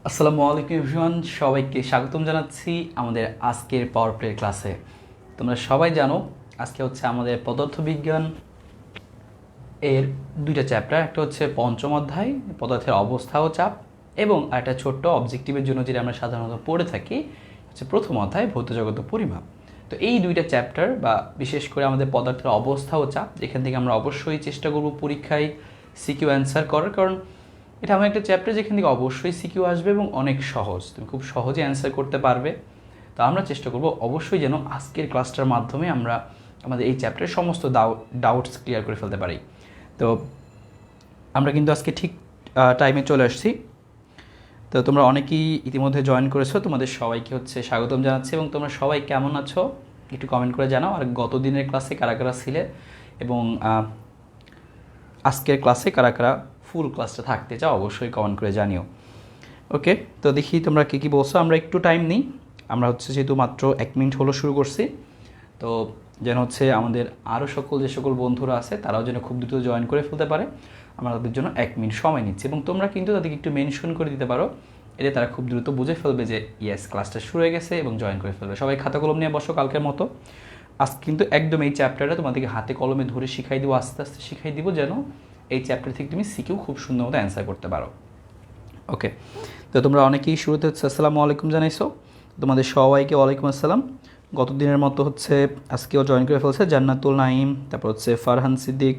আসসালামু আলাইকুম এভরিওয়ান, সবাইকে স্বাগতম জানাচ্ছি আমাদের আজকের পাওয়ার প্লে ক্লাসে। তোমরা সবাই জানো আজকে হচ্ছে আমাদের পদার্থবিজ্ঞান এর দুইটা চ্যাপ্টার। একটা হচ্ছে পঞ্চম অধ্যায় পদার্থের অবস্থা ও চাপ, এবং একটা ছোট্ট অবজেক্টিভের জন্য যেটা আমরা সাধারণত পড়ে থাকি হচ্ছে প্রথম অধ্যায় ভৌতজগৎ ও পরিমাপ। তো এই দুইটা চ্যাপ্টার বা বিশেষ করে আমাদের পদার্থের অবস্থা ও চাপ, যেখান থেকে আমরা অবশ্যই চেষ্টা করব পরীক্ষায় সিকিউ অ্যান্সার করার, কারণ এটা এমন একটা চ্যাপ্টার যেখান থেকে অবশ্যই সিকিউ আসবে এবং অনেক সহজ, তুমি খুব সহজে অ্যান্সার করতে পারবে। তো আমরা চেষ্টা করব অবশ্যই যেন আজকের ক্লাসটার মাধ্যমে আমরা আমাদের এই চ্যাপ্টারের সমস্ত ডাউটস ক্লিয়ার করে ফেলতে পারি। তো আমরা কিন্তু আজকে ঠিক টাইমে চলে আসছি। তো তোমরা অনেকেই ইতিমধ্যে জয়েন করেছো, তোমাদের সবাইকে হচ্ছে স্বাগতম জানাচ্ছি। এবং তোমরা সবাই কেমন আছো একটু কমেন্ট করে জানাও। আর গত দিনের ক্লাসে কারা কারা ছিলে এবং আজকের ক্লাসে কারা কারা ফুল ক্লাসটা থাকতে চাও অবশ্যই কমেন্ট করে জানিও। ওকে, তো দেখি তোমরা কী কী বলছো। আমরা একটু টাইম নিই, আমরা হচ্ছে যেহেতু মাত্র 1 মিনিট হলো শুরু করছি, তো যেন হচ্ছে আমাদের আরও যে সকল বন্ধুরা আছে তারাও যেন খুব দ্রুত জয়েন করে ফেলতে পারে। আমরা তাদের জন্য 1 মিনিট সময় নিচ্ছি, এবং তোমরা কিন্তু তাদেরকে একটু মেনশন করে দিতে পারো, এতে তারা খুব দ্রুত বুঝে ফেলবে যে ইয়েস ক্লাসটা শুরু হয়ে গেছে এবং জয়েন করে ফেলবে। সবাই খাতা কলম নিয়ে বসো কালকের মতো। আজ কিন্তু একদম এই চ্যাপ্টারটা তোমাদেরকে হাতে কলমে ধরে শিখাই দিব, আস্তে আস্তে শিখাই দিব, যেন এই চ্যাপ্টার থেকে তুমি সিকিউ খুব সুন্দর মতো অ্যান্সার করতে পারো। ওকে, তো তোমরা অনেকেই শুরুতে হচ্ছে আসসালামু আলাইকুম জানাইছো, তোমাদের সবাইকে ওয়ালাইকুম আসসালাম। গত দিনের মতো হচ্ছে আজকেও জয়েন করে ফেলছে জান্নাতুল নাইম, তারপর হচ্ছে ফারহান সিদ্দিক,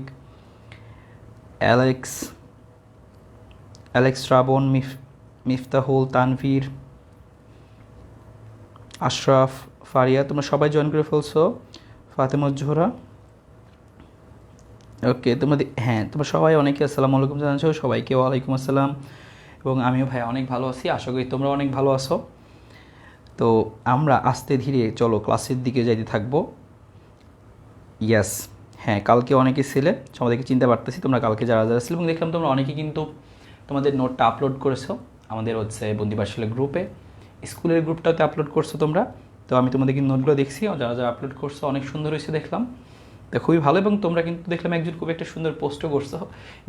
অ্যালেক্স শ্রাবণ, মিফতাহুল, তানভীর, আশরাফ, ফারিয়া, তোমরা সবাই জয়েন করে ফেলছো, ফাতেমা জোহরা। ওকে, তোমরা সবাই অনেকে আসসালামু আলাইকুম জানাচ্ছো, সবাইকে ওয়ালাইকুম আসসালাম। এবং আমিও ভাই অনেক ভালো আছি, আশা করি তোমরা অনেক ভালো আছো। তো আমরা আস্তে ধীরে চলো ক্লাসের দিকে যাইতে থাকবো। ইয়াস, হ্যাঁ, কালকে অনেকে ছিলে, সবাইকে চিনতে পারতেছি তোমরা কালকে যারা যারা ছিল, এবং দেখলাম তোমরা অনেকে কিন্তু তোমাদের নোটটা আপলোড করেছো আমাদের হচ্ছে বন্দিপাঠশালা গ্রুপে, স্কুলের গ্রুপটাতে আপলোড করছো তোমরা। তো আমি তোমাদের কিন্তু নোটগুলো দেখছি, যারা যারা আপলোড করছো অনেক সুন্দর হয়েছে দেখলাম, তো খুবই ভালো। এবং তোমরা কিন্তু দেখলাম একজন খুব একটা সুন্দর পোস্টও করছো,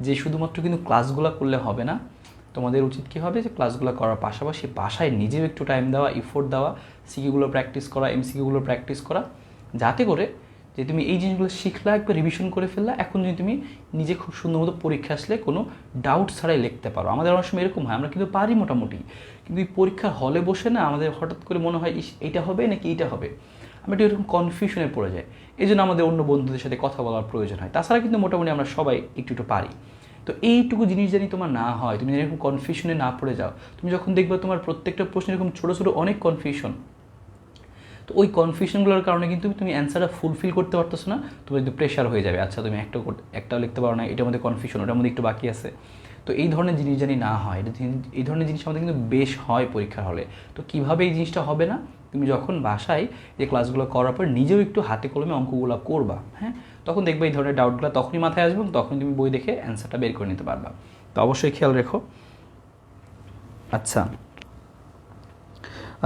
যে শুধুমাত্র কিন্তু ক্লাসগুলো করলে হবে না, তোমাদের উচিত কী হবে যে ক্লাসগুলো করার পাশাপাশি বাসায় নিজেও একটু টাইম দেওয়া, ইফোর্ট দেওয়া, সিকিউগুলো প্র্যাকটিস করা, এমসিকিউগুলো প্র্যাকটিস করা, যাতে করে যে তুমি এই জিনিসগুলো শিখলা, একবার রিভিশন করে ফেললা, এখন যদি তুমি নিজে খুব সুন্দর মতো পরীক্ষা আসলে কোনো ডাউট ছাড়াই লিখতে পারো। আমাদের অনেক সময় এরকম হয়, আমরা কিন্তু পারি মোটামুটি, কিন্তু এই পরীক্ষার হলে বসে না আমাদের হঠাৎ করে মনে হয় এইটা হবে নাকি এইটা হবে, আমরা একটু এরকম কনফিউশনে পড়ে যাই। এই জন্য আমাদের অন্য বন্ধুদের সাথে কথা বলার প্রয়োজন হয়। তাছাড়া কিন্তু মোটামুটি আমরা সবাই একটু একটু পারি। তো এইটুকু জিনিস জানি তোমার না হয়, তুমি এরকম কনফিউশনে না পড়ে যাও, তুমি যখন দেখবে তোমার প্রত্যেকটা প্রশ্ন এরকম ছোটো ছোটো অনেক কনফিউশন, তো ওই কনফিউশনগুলোর কারণে কিন্তু তুমি অ্যান্সারটা ফুলফিল করতে পারতেছো না, তুমি কিন্তু প্রেশার হয়ে যাবে। আচ্ছা তুমি একটাও লিখতে পারো না, এটার মধ্যে কনফিউশন, ওটার মধ্যে একটু বাকি আছে। তো এই ধরনের জিনিস জানি না হয়, এই ধরনের জিনিস আমাদের কিন্তু বেশ হয় পরীক্ষার হলে। তো কীভাবে এই জিনিসটা হবে না, তুমি যখন বাসায় যে ক্লাসগুলো করার পর নিজেও একটু হাতে কলমে অঙ্কগুলো করবা, হ্যাঁ, তখন দেখবে এই ধরনের ডাউটগুলো তখনই মাথায় আসবে, এবং তখনই তুমি বই দেখে অ্যান্সারটা বের করে নিতে পারবা। তো অবশ্যই খেয়াল রেখো। আচ্ছা,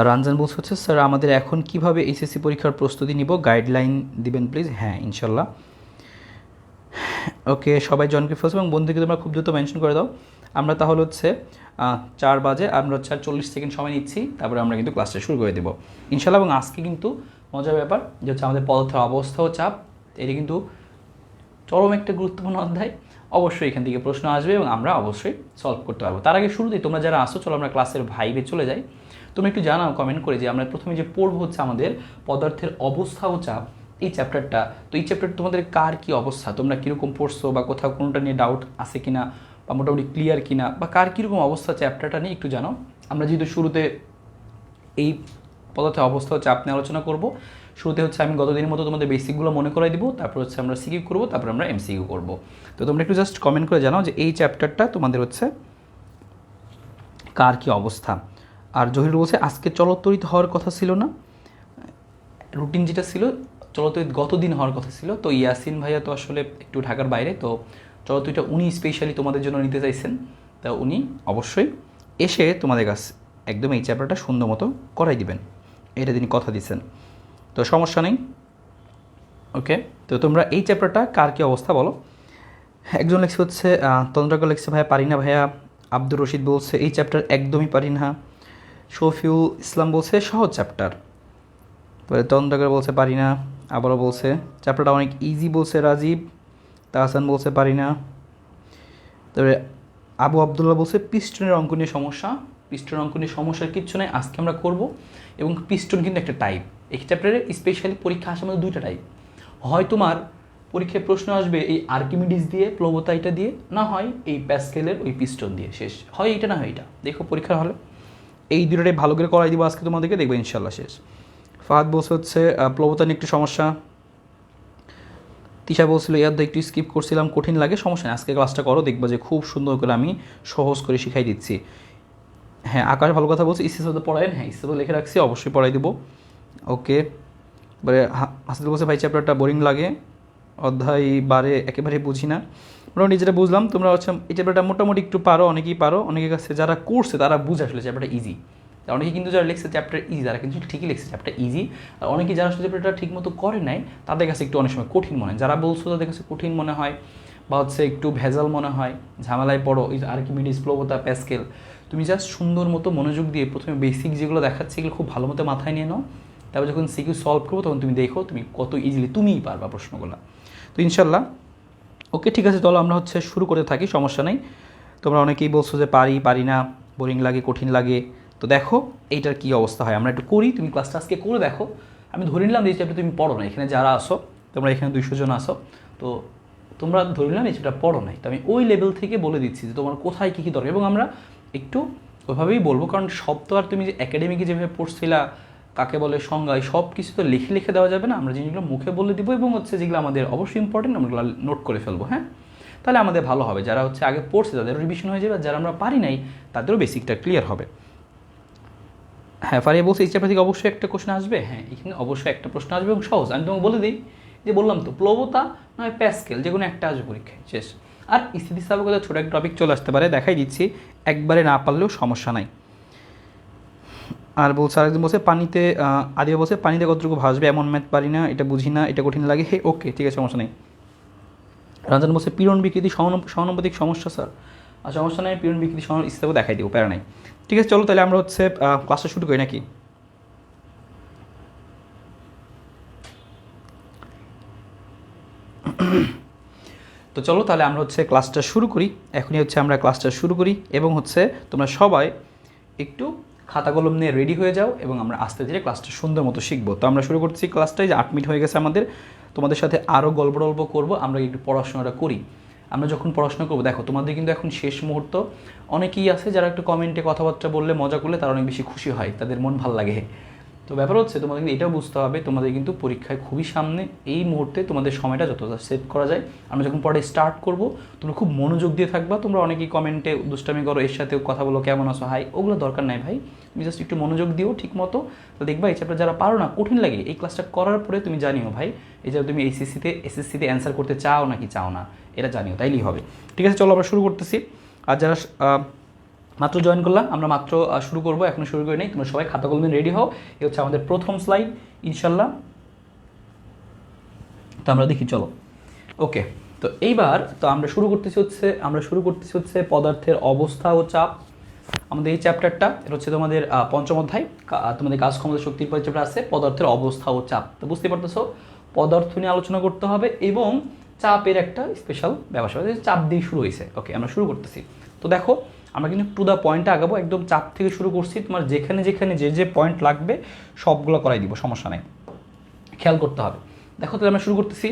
রঞ্জন বলছে হচ্ছে স্যার আমাদের এখন কিভাবে এইচএসসি পরীক্ষার প্রস্তুতি নিব, গাইডলাইন দিবেন প্লিজ। হ্যাঁ, ইনশাল্লাহ। ওকে, সবাই জয়েন করে ফেলছে, এবং বন্ধুকে তোমরা খুব দ্রুত মেনশন করে দাও। আমরা তাহলে হচ্ছে 4 বাজে আমরা হচ্ছে 40 সেকেন্ড সময় নিচ্ছি, তারপরে আমরা কিন্তু ক্লাসটা শুরু করে দেবো ইনশাল্লাহ। এবং আজকে কিন্তু মজার ব্যাপার যে হচ্ছে আমাদের পদার্থের অবস্থা ও চাপ, এটি কিন্তু চরম একটা গুরুত্বপূর্ণ অধ্যায়। অবশ্যই এখান থেকে প্রশ্ন আসবে এবং আমরা অবশ্যই সলভ করতে পারবো। তার আগে শুরুতেই তোমরা যারা আসো, চলো আমরা ক্লাসের ভাইবে চলে যাই। তুমি একটু জানাও কমেন্ট করে যে আমরা প্রথমে যে পড়বো হচ্ছে আমাদের পদার্থের অবস্থা ও চাপ, এই চ্যাপ্টারটা। তো এই চ্যাপ্টারটা তোমাদের কার কী অবস্থা, তোমরা কীরকম পড়ছো, বা কোথাও কোনোটা নিয়ে ডাউট আছে কিনা, বা মোটামুটি ক্লিয়ার কিনা, বা কার কীরকম অবস্থা চ্যাপ্টারটা নিয়ে একটু জানাও। আমরা যেহেতু শুরুতে এই পদার্থের অবস্থা ও চাপ নিয়ে আলোচনা করব, শুরুতে হচ্ছে আমি গতদিনের মতো তোমাদের বেসিকগুলো মনে করাই দিব, তারপর হচ্ছে আমরা সিকিউ করবো, তারপর আমরা এমসিকিউ করবো। তো তোমরা একটু জাস্ট কমেন্ট করে জানাও যে এই চ্যাপ্টারটা তোমাদের হচ্ছে কার কী অবস্থা। আর জহিরুল বলছে আজকে চলত্বরিত হওয়ার কথা ছিল না, রুটিন যেটা ছিল চলত্বরিত গত দিন হওয়ার কথা ছিল। তো ইয়াসিন ভাইয়া তো আসলে একটু ঢাকার বাইরে, তো চলত্বরিতটা উনি স্পেশালি তোমাদের জন্য নিতে চাইছেন, তা উনি অবশ্যই এসে তোমাদের কাছে একদম এই চ্যাপ্টারটা সুন্দর মতো করাই দিবেন, এটা তিনি কথা দিচ্ছেন। তো সমস্যা নেই। ওকে, তো তোমরা এই চ্যাপ্টারটা কার কী অবস্থা বলো। একজন লেখছে হচ্ছে তন্দ্রাকর লেখছে ভাইয়া পারি না ভাইয়া, আব্দুর রশিদ বলছে এই চ্যাপ্টার একদমই পারি না। শফিউল ইসলাম বলছে সহজ চ্যাপ্টার। তারপরে তন্দ্রাকার বলছে পারি না। আবারও বলছে চ্যাপ্টারটা অনেক ইজি বলছে রাজীব। তাহসান বলছে পারি না। তারপরে আবু আবদুল্লাহ বলছে পিস্টনের অঙ্ক নিয়ে সমস্যা। পিস্টনের অঙ্ক নিয়ে সমস্যার কিচ্ছু নেই, আজকে আমরা করব। এবং পিস্টন কিন্তু একটা টাইপ, এই চ্যাপ্টারে স্পেশালি পরীক্ষা আসার মধ্যে দুইটা টাইপ। হয় তোমার পরীক্ষায় প্রশ্ন আসবে এই আর্কিমিডিস দিয়ে, প্লবতা এটা দিয়ে, না হয় এই প্যাসকেলের ওই পিস্টন দিয়ে, শেষ হয় এইটা না হয় এইটা। দেখো পরীক্ষার হলে এই দুটোটাই ভালো করে করাই দিব আজকে তোমাদেরকে, দেখবে ইনশাল্লাহ শেষ। ফাহাদ বলছে হচ্ছে প্লবতা নিয়ে একটু সমস্যা। তিশা বলছিল ইয়াদ একটু স্কিপ করছিলাম, কঠিন লাগে, সমস্যা নেই আজকে ক্লাসটা করো, দেখবা যে খুব সুন্দর করে আমি সহজ করে শিখাই দিচ্ছি। হ্যাঁ আকাশ ভালো কথা বলছে, ইসিসে তো পড়ায়, হ্যাঁ ইসিসে লিখে রাখছি, অবশ্যই পড়াই দেবো। ওকে, এবারে হাসিল বলছে ভাই চ্যাপ্টারটা বোরিং লাগে, অধ্যায় বারে একেবারে বুঝি না। মোটামুটি যেটা বুঝলাম তোমরা হচ্ছে এই চ্যাপ্টারটা মোটামুটি একটু পারো, অনেকেই পারো, অনেকের কাছে যারা করছে তারা বুঝে আসলে চ্যাপ্টারটা ইজি। অনেকে কিন্তু যারা লিখছে চ্যাপ্টার ইজি, তারা কিন্তু ঠিকই লিখছে চ্যাপ্টার ইজি। আর অনেকে যারা চ্যাপ্টারটা ঠিক মতো করে নাই তাদের কাছে একটু অনেক সময় কঠিন মনে হয়, যারা বলছো তাদের কাছে কঠিন মনে হয় বা হচ্ছে একটু ভেজাল মনে হয়, ঝামেলায় পড়ো। এই আর্কিমিডিস, প্লবতা, প্যাসকেল, তুমি জাস্ট সুন্দর মতো মনোযোগ দিয়ে প্রথমে বেসিক যেগুলো দেখাচ্ছে এগুলো খুব ভালো মতো মাথায় নিয়ে নাও। তারপর যখন সিকিউ সলভ করবো তখন তুমি দেখো তুমি কত ইজিলি তুমিই পারবা প্রশ্নগুলো। তো ইনশাল্লাহ ওকে ঠিক আছে, চলো আমরা হচ্ছে শুরু করতে থাকি, সমস্যা নেই। তোমরা অনেকেই বলছো যে পারি না, বোরিং লাগে, কঠিন লাগে। তো দেখো এইটার কী অবস্থা হয়, আমরা একটু করি, তুমি ক্লাসটা আজকে করে দেখো। আমি ধরে নিলাম এই চ্যাপ্টার তুমি পড়ো না, এখানে যারা আসো তোমরা এখানে 200 জন আসো, তো তোমরা ধরে নিলাম এই চ্যাপ্টার পড়ো নাই। তো আমি ওই লেভেল থেকে বলে দিচ্ছি যে তোমার কোথায় কী কী দরকার, এবং আমরা একটু ওইভাবেই বলবো, কারণ সব তো আর তুমি যে একাডেমিকে যেভাবে পড়ছিলা কাকে বলে সংজ্ঞায় সব কিছু তো লিখে লিখে দেওয়া যাবে না, আমরা জিনিসগুলো মুখে বলে দিব, এবং হচ্ছে যেগুলো আমাদের অবশ্যই ইম্পর্টেন্ট আমরা নোট করে ফেলবো। হ্যাঁ, তাহলে আমাদের ভালো হবে, যারা হচ্ছে আগে পড়ছে তাদেরও রিভিশন হয়ে যাবে, আর যারা আমরা পারি নাই তাদেরও বেসিকটা ক্লিয়ার হবে। হ্যাঁ ফারিয়া বলছে এই চ্যাপ্টার থেকে অবশ্যই একটা কোশ্চেন আসবে, হ্যাঁ এখানে অবশ্যই একটা প্রশ্ন আসবে এবং সহজ। আমি তোমাকে বলে দিই যে বললাম তো প্লবতা নয় প্যাসকেল যে কোনো একটা আসবে পরীক্ষায়, শেষ। আর স্থিতিস্থাপকতা ছোটো একটা টপিক চলে আসতে পারে, দেখাই দিচ্ছি, একবারে না পারলেও সমস্যা নাই। আর বলছে আরেকজন বলছে পানিতে, আদিবা বলছে পানিতে কতটুকু ভাসবে এমন ম্যাথ পারি না, এটা বুঝি না, এটা কঠিন লাগে। হে ওকে ঠিক আছে, সমস্যা নেই। রঞ্জন বলছে পীড়ন বিকৃতি সহানুপাতিক সমস্যা স্যার, আর সমস্যা নেই, পীড়ন বিকৃতি স্থিতিস্থাপক দেখাই দিব, প্যারা নাই। ঠিক আছে চলো তাহলে আমরা হচ্ছে ক্লাসটা শুরু করি নাকি। তো চলো তাহলে আমরা হচ্ছে ক্লাসটা শুরু করি, এখনই হচ্ছে আমরা ক্লাসটা শুরু করি, এবং হচ্ছে তোমরা সবাই একটু খাতা কলম নিয়ে রেডি হয়ে যাও, এবং আমরা আস্তে ধীরে ক্লাসটা সুন্দর মতো শিখবো। তো আমরা শুরু করছি ক্লাসটাই, যে 8 মিনিট হয়ে গেছে আমাদের, তোমাদের সাথে আরও গল্প করবো, আমরা একটু পড়াশোনাটা করি। আমরা যখন পড়াশোনা করবো দেখো তোমাদের কিন্তু এখন শেষ মুহূর্ত, অনেকেই আছে যারা একটু কমেন্টে কথাবার্তা বললে মজা করলে তারা অনেক বেশি খুশি হয়, তাদের মন ভালো লাগে। তো ব্যাপার হচ্ছে তোমাদের কিন্তু এটাও বুঝতে হবে তোমাদের কিন্তু পরীক্ষায় খুবই সামনে, এই মুহূর্তে তোমাদের সময়টা যতটা সেভ করা যায় আমরা যখন পরে স্টার্ট করব তোমরা খুব মনোযোগ দিয়ে থাকবা। তোমরা অনেকেই কমেন্টে দুষ্টামি করো, এর সাথেও কথা বলো কেমন আছো হাই, ওগুলো দরকার নাই ভাই, তুমি জাস্ট একটু মনোযোগ দিও ঠিক মতো। তো দেখবা এই চ্যাপ্টার যারা পারো না, কঠিন লাগে, এই ক্লাসটা করার পরে তুমি জানিও ভাই এই যে তুমি এসএসসিতে অ্যান্সার করতে চাও নাকি চাও না, এটা জানিও, তাইলেই হবে। ঠিক আছে চলো আমরা শুরু করতেছি। আর যারা মাত্র জয়েন করলাম, আমরা মাত্র শুরু করবো, এখনও শুরু করে নেই, তোমরা সবাই খাতা কলমে রেডি হও। এ হচ্ছে আমাদের প্রথম স্লাইড ইনশাল্লাহ। তো আমরা দেখি চলো, ওকে। তো এইবার তো আমরা শুরু করতেছি হচ্ছে পদার্থের অবস্থা ও চাপ। আমাদের এই চ্যাপ্টারটা এটা হচ্ছে তোমাদের পঞ্চম অধ্যায়, তোমাদের কাজ ক্ষমতা শক্তির পরে চ্যাপ্টার আছে পদার্থের অবস্থা ও চাপ। তো বুঝতে পারতেছো পদার্থ নিয়ে আলোচনা করতে হবে, এবং চাপের একটা স্পেশাল ব্যবসা, চাপ দিয়ে শুরু হয়েছে। ওকে আমরা শুরু করতেছি। তো দেখো আমরা কিন্তু টু দ্য পয়েন্টে আগাবো, একদম চাপ থেকে শুরু করছি, তোমার যেখানে যেখানে যে যে পয়েন্ট লাগবে সবগুলো করাই দিব, সমস্যা নেই, খেয়াল করতে হবে। দেখো তাহলে আমরা শুরু করতেছি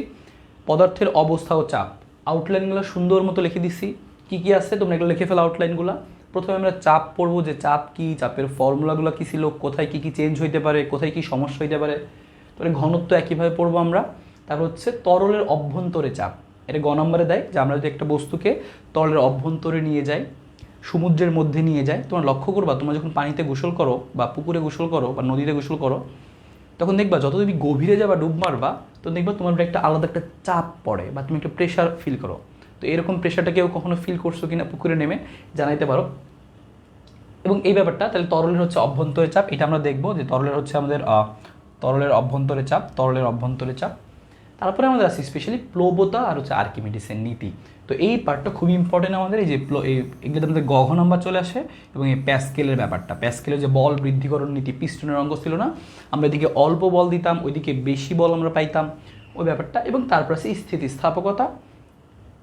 পদার্থের অবস্থা ও চাপ। আউটলাইনগুলো সুন্দর মতো লিখে দিচ্ছি, কী কী আছে তোমরা এগুলো লিখে ফেলো আউটলাইনগুলো। প্রথমে আমরা চাপ পড়বো, যে চাপ কী, চাপের ফর্মুলাগুলো কী ছিল, কোথায় কী কী চেঞ্জ হইতে পারে, কোথায় কী সমস্যা হইতে পারে। তাহলে ঘনত্ব একইভাবে পড়বো আমরা। তারপর হচ্ছে তরলের অভ্যন্তরে চাপ, এটা গ নম্বরে দেয় যে আমরা যদি একটা বস্তুকে তরলের অভ্যন্তরে নিয়ে যাই, সমুদ্রের মধ্যে নিয়ে যায়, তোমরা লক্ষ্য করবা তোমরা যখন পানিতে গোসল করো বা পুকুরে গোসল করো বা নদীতে গোসল করো, তখন দেখবা যত তুমি গভীরে যাবা ডুব মারবা, তো দেখবা তোমার একটা আলাদা একটা চাপ পড়ে বা তুমি একটা প্রেশার ফিল করো। তো এরকম প্রেশারটা কেউ কখনো ফিল করছো কিনা পুকুরে নেমে জানাইতে পারো। এবং এই ব্যাপারটা তাহলে তরলের হচ্ছে অভ্যন্তরে চাপ, এটা আমরা দেখবো যে তরলের হচ্ছে আমাদের তরলের অভ্যন্তরে চাপ। তারপরে আমাদের আছে স্পেশালি প্লবতা আর হচ্ছে আর্কিমিডিসের নীতি। তো এই পার্টটা খুবই ইম্পর্টেন্ট আমাদের, এই যে এগুলোতে আমাদের গঘ নাম্বার চলে আসে, এবং এই প্যাসকেলের ব্যাপারটা, প্যাসকেলের যে বল বৃদ্ধিকরণ নীতি, পিস্টনের অঙ্গ ছিল না, আমরা এদিকে অল্প বল দিতাম, ওইদিকে বেশি বল আমরা পাইতাম, ওই ব্যাপারটা। এবং তারপর আছে স্থিতিস্থাপকতা,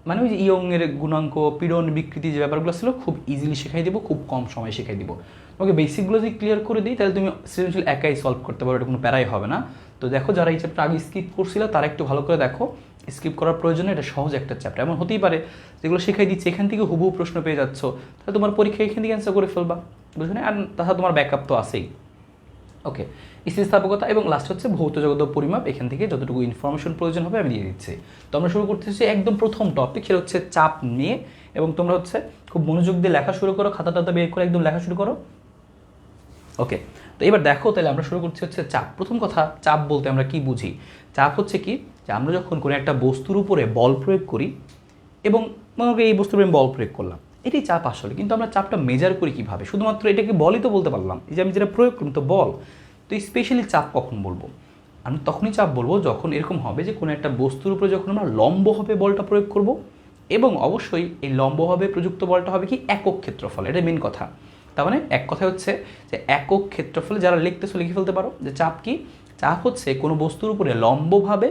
মানে ওই যে ইয়ংয়ের গুণাঙ্ক, পীড়ন বিকৃতি, যে ব্যাপারগুলো ছিল খুব ইজিলি শেখাই দিব, খুব কম সময় শেখাই দিব। তোমাকে বেসিকগুলো যদি ক্লিয়ার করে দিই তাহলে তুমি সৃজনশীল একাই সলভ করতে পারো, এটা কোনো প্যারাই হবে না। তো দেখো যারা এই চ্যাপ্টার আগে স্কিপ করছিল তারা একটু ভালো করে দেখো, স্কিপ করার প্রয়োজনে, এটা সহজ একটা চ্যাপ্টার। এমন হতেই পারে যেগুলো শেখাই দিচ্ছে এখান থেকে হুবহু প্রশ্ন পেয়ে যাচ্ছ, তাহলে তোমার পরীক্ষা এখান থেকে অ্যান্সার করে ফেলবা, বুঝলে না? আর তাছাড়া তোমার ব্যাকআপ তো আছেই। ওকে, স্থিতিস্থাপকতা এবং লাস্ট হচ্ছে ভৌত জগত পরিমাপ, এখান থেকে যতটুকু ইনফরমেশন প্রয়োজন হবে আমি দিয়ে দিচ্ছি। তো আমরা শুরু করতেছি একদম প্রথম টপিক, সেটা হচ্ছে চাপ নিয়ে। এবং তোমরা হচ্ছে খুব মনোযোগ দিয়ে লেখা শুরু করো, খাতা টাতা বের করে একদম লেখা শুরু করো। ওকে, তো এবার দেখো তাহলে আমরা শুরু করছি হচ্ছে চাপ। প্রথম কথা, চাপ বলতে আমরা কি বুঝি? চাপ হচ্ছে কি, যে আমরা যখন কোনো একটা বস্তুর উপরে বল প্রয়োগ করি, এবং মনে এই বস্তুর উপরে আমি বল প্রয়োগ করলাম, এটাই চাপ আসলে। কিন্তু আমরা চাপটা মেজার করি কীভাবে? শুধুমাত্র এটাকে বলই তো বলতে পারলাম, এই যে আমি যেটা প্রয়োগ করি তো বল। তো স্পেশালি চাপ কখন বলবো? আমি তখনই চাপ বলবো যখন এরকম হবে যে কোনো একটা বস্তুর উপরে যখন আমরা লম্বভাবে বলটা প্রয়োগ করব, এবং অবশ্যই এই লম্বভাবে প্রযুক্ত বলটা হবে কি একক ক্ষেত্রফল, এটা মেন কথা। তার মানে এক কথা হচ্ছে যে একক ক্ষেত্রফলে, যারা লিখতেছো লিখে ফেলতে পারো যে চাপ কি? চাপ হচ্ছে কোনো বস্তুর উপরে লম্বভাবে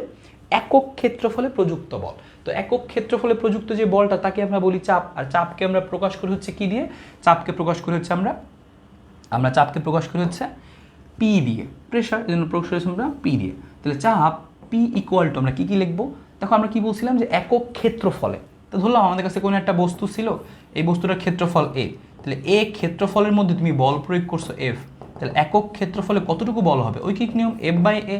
একক ক্ষেত্রফলে প্রযুক্ত বল। তো একক ক্ষেত্রফলে প্রযুক্ত যে বলটা তাকে আমরা বলি চাপ। আর চাপকে আমরা প্রকাশ করি হচ্ছে কি দিয়ে? চাপকে প্রকাশ করি হচ্ছে আমরা চাপকে প্রকাশ করি হচ্ছে পি দিয়ে, প্রেশার, এই জন্য প্রকাশ করেছি আমরা পি দিয়ে। তাহলে চাপ পি ইকুয়াল টু আমরা কী কী লিখবো? দেখো আমরা কি বলছিলাম যে একক ক্ষেত্রফলে। তো ধরলাম আমাদের কাছে কোনো একটা বস্তু ছিল, এই বস্তুটার ক্ষেত্রফল এ, তাহলে এ ক্ষেত্রফলের মধ্যে তুমি বল প্রয়োগ করছো এফ, তাহলে একক ক্ষেত্রফলে কতটুকু বল হবে? ঐকিক নিয়ম এফ বাই এ।